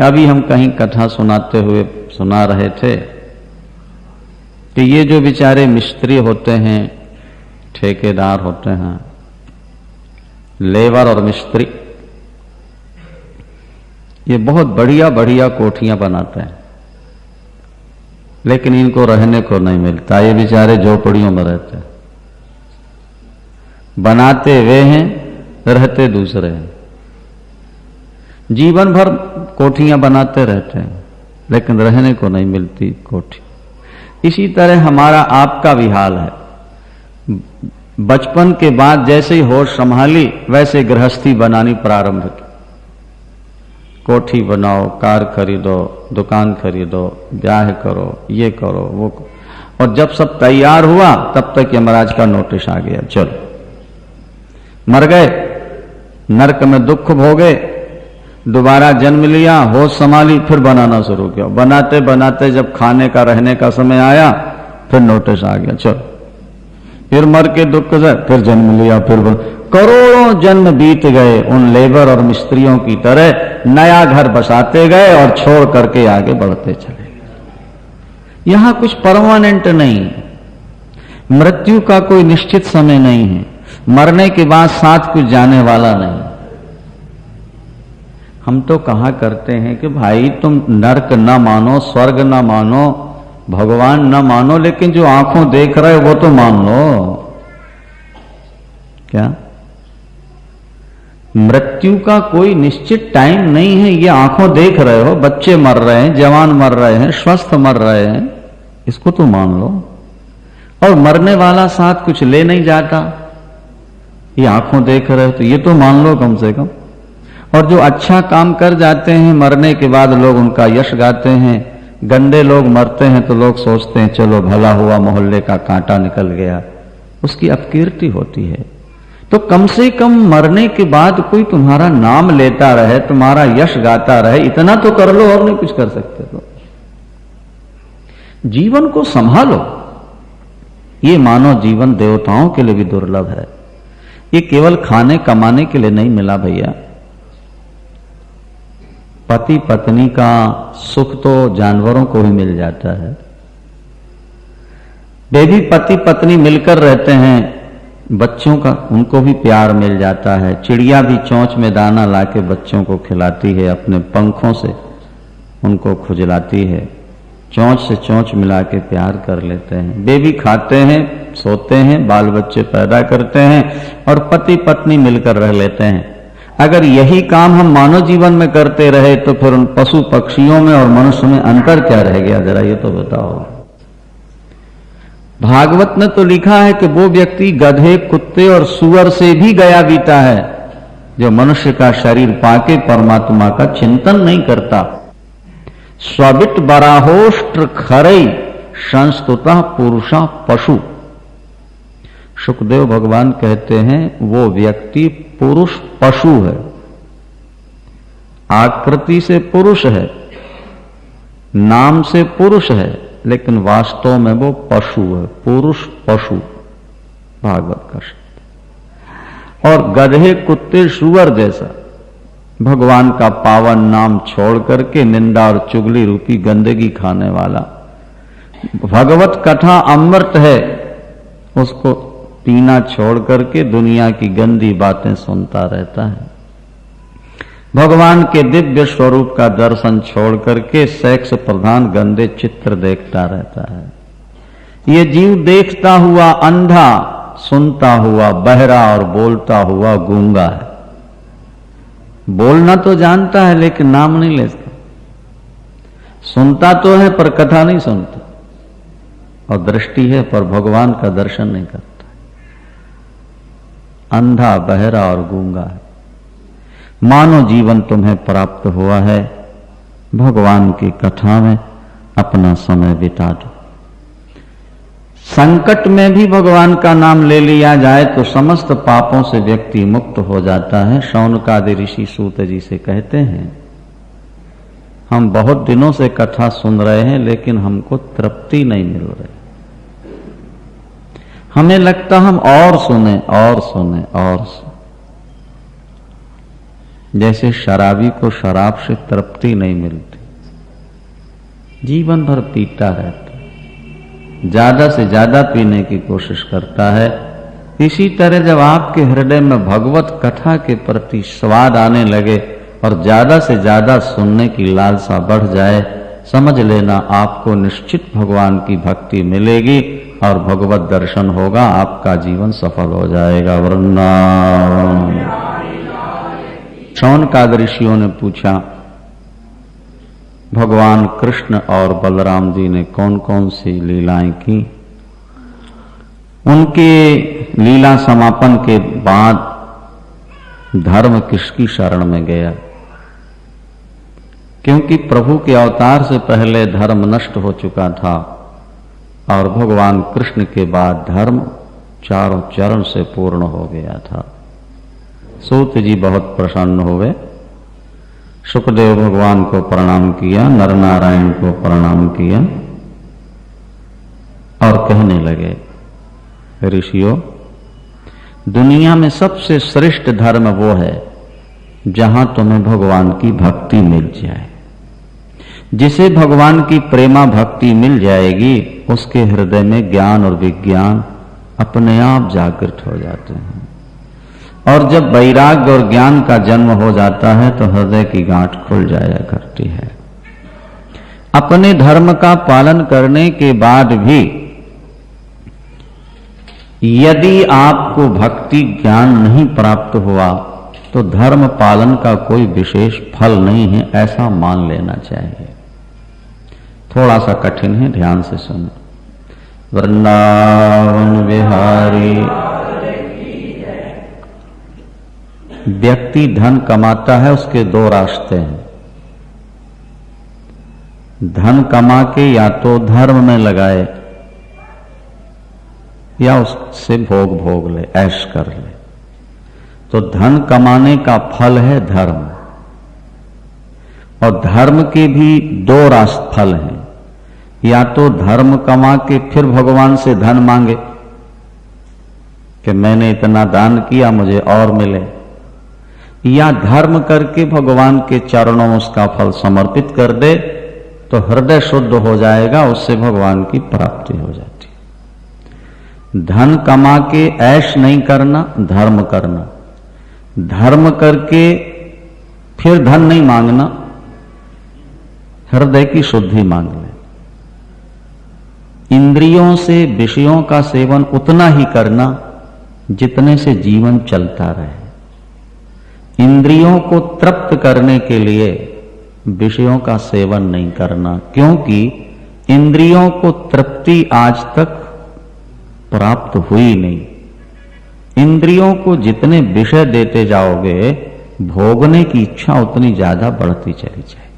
अभी हम कहीं कथा सुनाते हुए सुना रहे थे कि ये जो बेचारे मिस्त्री होते हैं, ठेकेदार होते हैं, लेबर और मिस्त्री, ये बहुत बढ़िया बढ़िया कोठियां बनाते हैं, लेकिन इनको रहने को नहीं मिलता। ये बेचारे झोपड़ियों में रहते हैं, बनाते वे हैं, रहते दूसरे हैं, जीवन भर कोठियां बनाते रहते हैं, लेकिन रहने को नहीं मिलती कोठी। इसी तरह हमारा आपका भी हाल है। बचपन के बाद जैसे ही होश संभाली वैसे गृहस्थी बनानी प्रारंभ की, कोठी बनाओ, कार खरीदो, दुकान खरीदो, ब्याह करो, ये करो, वो करो। और जब सब तैयार हुआ तब तक यमराज का नोटिस आ गया, चलो। मर गए, नरक में दुख भोगे, दोबारा जन्म लिया, होश संभाली, फिर बनाना शुरू किया। बनाते बनाते जब खाने का रहने का समय आया फिर नोटिस आ गया, चलो। फिर मर के दुख से फिर जन्म लिया, फिर करोड़ों जन्म बीत गए। उन लेबर और मिस्त्रियों की तरह नया घर बसाते गए और छोड़ करके आगे बढ़ते चले गए। यहां कुछ परमानेंट नहीं, मृत्यु का कोई निश्चित समय नहीं है, मरने के बाद साथ कुछ जाने वाला नहीं। हम तो कहा करते हैं कि भाई तुम नरक न मानो, स्वर्ग न मानो, भगवान न मानो, लेकिन जो आंखों देख रहे हो वो तो मान लो। क्या मृत्यु का कोई निश्चित टाइम नहीं है। ये आंखों देख रहे हो, बच्चे मर रहे हैं, जवान मर रहे हैं, स्वस्थ मर रहे हैं, इसको तो मान लो। और मरने वाला साथ कुछ ले नहीं जाता, ये आंखों देख रहे हो तो ये तो मान लो कम से कम। और जो अच्छा काम कर जाते हैं, मरने के बाद लोग उनका यश गाते हैं। गंदे लोग मरते हैं तो लोग सोचते हैं चलो भला हुआ, मोहल्ले का कांटा निकल गया, उसकी अपकीर्ति होती है। तो कम से कम मरने के बाद कोई तुम्हारा नाम लेता रहे, तुम्हारा यश गाता रहे, इतना तो कर लो, और नहीं कुछ कर सकते तो। जीवन को संभालो। ये मानव जीवन देवताओं के लिए भी दुर्लभ है। ये केवल खाने कमाने के लिए नहीं मिला भैया। पति पत्नी का सुख तो जानवरों को भी मिल जाता है। वे भी पति पत्नी मिलकर रहते हैं, बच्चों का उनको भी प्यार मिल जाता है। चिड़िया भी चोंच में दाना लाके बच्चों को खिलाती है, अपने पंखों से उनको खुजलाती है, चोंच से चोंच मिला के प्यार कर लेते हैं। वे भी खाते हैं, सोते हैं, बाल बच्चे पैदा करते हैं और पति पत्नी मिलकर रह लेते हैं। अगर यही काम हम मानव जीवन में करते रहे तो फिर उन पशु पक्षियों में और मनुष्य में अंतर क्या रह गया, जरा ये तो बताओ। भागवत ने तो लिखा है कि वो व्यक्ति गधे, कुत्ते और सुअर से भी गया बीता है जो मनुष्य का शरीर पाके परमात्मा का चिंतन नहीं करता। स्वबिट बराहोष्ट्र खरई संस्तुता पुरुषा पशु। सुखदेव भगवान कहते हैं वो व्यक्ति पुरुष पशु है। आकृति से पुरुष है, नाम से पुरुष है, लेकिन वास्तव में वो पशु है। पुरुष पशु भागवत का शब्द। और गधे, कुत्ते, सुअर जैसा भगवान का पावन नाम छोड़ करके निंदा और चुगली रूपी गंदगी खाने वाला, भगवत कथा अमृत है, उसको पीना छोड़ करके दुनिया की गंदी बातें सुनता रहता है। भगवान के दिव्य स्वरूप का दर्शन छोड़ करके सेक्स प्रधान गंदे चित्र देखता रहता है। ये जीव देखता हुआ अंधा, सुनता हुआ बहरा और बोलता हुआ गूंगा है। बोलना तो जानता है लेकिन नाम नहीं लेता, सुनता तो है पर कथा नहीं सुनता, और दृष्टि है पर भगवान का दर्शन नहीं करता। अंधा, बहरा और गूंगा है। मानव जीवन तुम्हें प्राप्त हुआ है, भगवान की कथा में अपना समय बिता दो। संकट में भी भगवान का नाम ले लिया जाए तो समस्त पापों से व्यक्ति मुक्त हो जाता है। शौनकादि ऋषि सूत जी से कहते हैं, हम बहुत दिनों से कथा सुन रहे हैं लेकिन हमको तृप्ति नहीं मिल रही। हमें लगता हम और सुने और सुने और सुने। जैसे शराबी को शराब से तृप्ति नहीं मिलती, जीवन भर पीता रहता, ज्यादा से ज्यादा पीने की कोशिश करता है। इसी तरह जब आपके हृदय में भगवत कथा के प्रति स्वाद आने लगे और ज्यादा से ज्यादा सुनने की लालसा बढ़ जाए, समझ लेना आपको निश्चित भगवान की भक्ति मिलेगी और भगवत दर्शन होगा, आपका जीवन सफल हो जाएगा। वृंदावन। शौनकादि ऋषियों ने पूछा, भगवान कृष्ण और बलराम जी ने कौन कौन सी लीलाएं की? उनके लीला समापन के बाद धर्म किसकी शरण में गया? क्योंकि प्रभु के अवतार से पहले धर्म नष्ट हो चुका था और भगवान कृष्ण के बाद धर्म चारों चरण से पूर्ण हो गया था। सूत जी बहुत प्रसन्न हुए, सुखदेव भगवान को प्रणाम किया, नर नारायण को प्रणाम किया और कहने लगे, ऋषियों, दुनिया में सबसे श्रेष्ठ धर्म वो है जहां तुम्हें भगवान की भक्ति मिल जाए। जिसे भगवान की प्रेमा भक्ति मिल जाएगी उसके हृदय में ज्ञान और विज्ञान अपने आप जागृत हो जाते हैं। और जब वैराग्य और ज्ञान का जन्म हो जाता है तो हृदय की गांठ खुल जाया करती है। अपने धर्म का पालन करने के बाद भी यदि आपको भक्ति ज्ञान नहीं प्राप्त हुआ तो धर्म पालन का कोई विशेष फल नहीं है, ऐसा मान लेना चाहिए। थोड़ा सा कठिन है, ध्यान से सुनो। वृंदावन बिहारी। व्यक्ति धन कमाता है, उसके दो रास्ते हैं। धन कमा के या तो धर्म में लगाए या उससे भोग ले, ऐश कर ले। तो धन कमाने का फल है धर्म, और धर्म के भी दो रास्ते फल हैं। या तो धर्म कमा के फिर भगवान से धन मांगे कि मैंने इतना दान किया, मुझे और मिले, या धर्म करके भगवान के चरणों में उसका फल समर्पित कर दे, तो हृदय शुद्ध हो जाएगा, उससे भगवान की प्राप्ति हो जाती है। धन कमा के ऐश नहीं करना, धर्म करना। धर्म करके फिर धन नहीं मांगना, हृदय की शुद्धि मांग ले। इंद्रियों से विषयों का सेवन उतना ही करना जितने से जीवन चलता रहे। इंद्रियों को तृप्त करने के लिए विषयों का सेवन नहीं करना, क्योंकि इंद्रियों को तृप्ति आज तक प्राप्त हुई नहीं। इंद्रियों को जितने विषय देते जाओगे, भोगने की इच्छा उतनी ज्यादा बढ़ती चली जाए।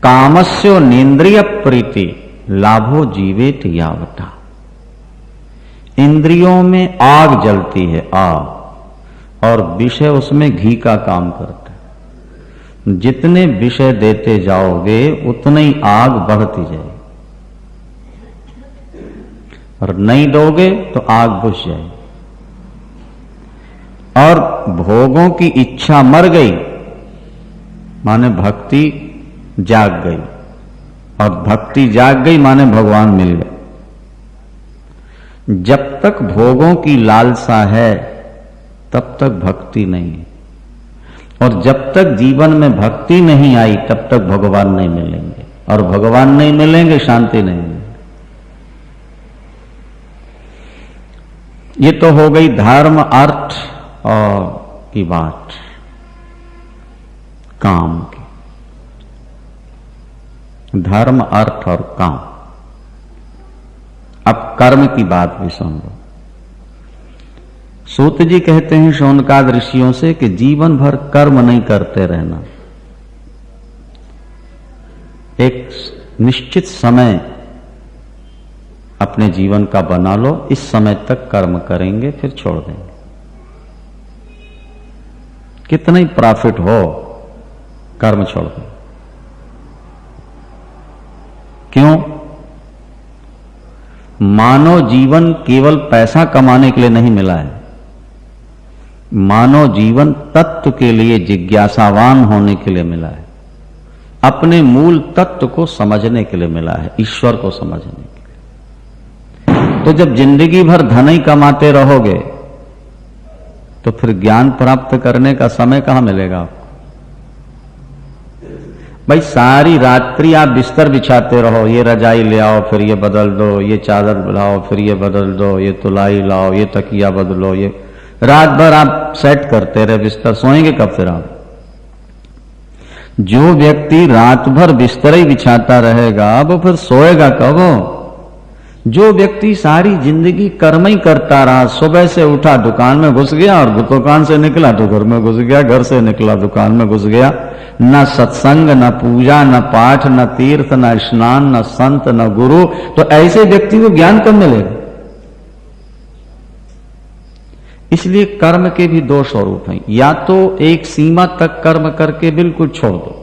कामस्यो नेन्द्रिय प्रीति लाभो जीवेत यावता। इंद्रियों में आग जलती है, आग, और विषय उसमें घी का काम करता है। जितने विषय देते जाओगे उतनी ही आग बढ़ती जाएगी, और नहीं दोगे तो आग बुझ जाएगी। और भोगों की इच्छा मर गई माने भक्ति जाग गई, और भक्ति जाग गई माने भगवान मिल गए। जब तक भोगों की लालसा है तब तक भक्ति नहीं है, और जब तक जीवन में भक्ति नहीं आई तब तक भगवान नहीं मिलेंगे, और भगवान नहीं मिलेंगे शांति नहीं मिलेगी। ये तो हो गई धर्म अर्थ और की बात, काम की। धर्म अर्थ और काम। अब कर्म की बात भी सुन लो। सूत जी कहते हैं शौनकाद ऋषियों से कि जीवन भर कर्म नहीं करते रहना, एक निश्चित समय अपने जीवन का बना लो, इस समय तक कर्म करेंगे फिर छोड़ देंगे। कितना ही प्रॉफिट हो, कर्म छोड़ दें। क्यों? मानव जीवन केवल पैसा कमाने के लिए नहीं मिला है। मानव जीवन तत्व के लिए जिज्ञासावान होने के लिए मिला है, अपने मूल तत्व को समझने के लिए मिला है, ईश्वर को समझने के लिए। तो जब जिंदगी भर धन ही कमाते रहोगे तो फिर ज्ञान प्राप्त करने का समय कहां मिलेगा आपको? भाई सारी रात्रि आप बिस्तर बिछाते रहो, ये रजाई ले आओ फिर ये बदल दो, ये चादर लाओ फिर ये बदल दो, ये तुलाई लाओ, ये तकिया बदलो, ये रात भर आप सेट करते रहे बिस्तर, सोएंगे कब फिर आप? जो व्यक्ति रात भर बिस्तर ही बिछाता रहेगा वो फिर सोएगा कब? जो व्यक्ति सारी जिंदगी कर्म ही करता रहा, सुबह से उठा दुकान में घुस गया, और दुकान से निकला तो घर में घुस गया, घर से निकला दुकान में घुस गया, न सत्संग, न पूजा, न पाठ, न तीर्थ, न स्नान, न संत, न गुरु, तो ऐसे व्यक्ति को ज्ञान कब मिलेगा? इसलिए कर्म के भी दो स्वरूप हैं। या तो एक सीमा तक कर्म करके बिल्कुल छोड़ दो,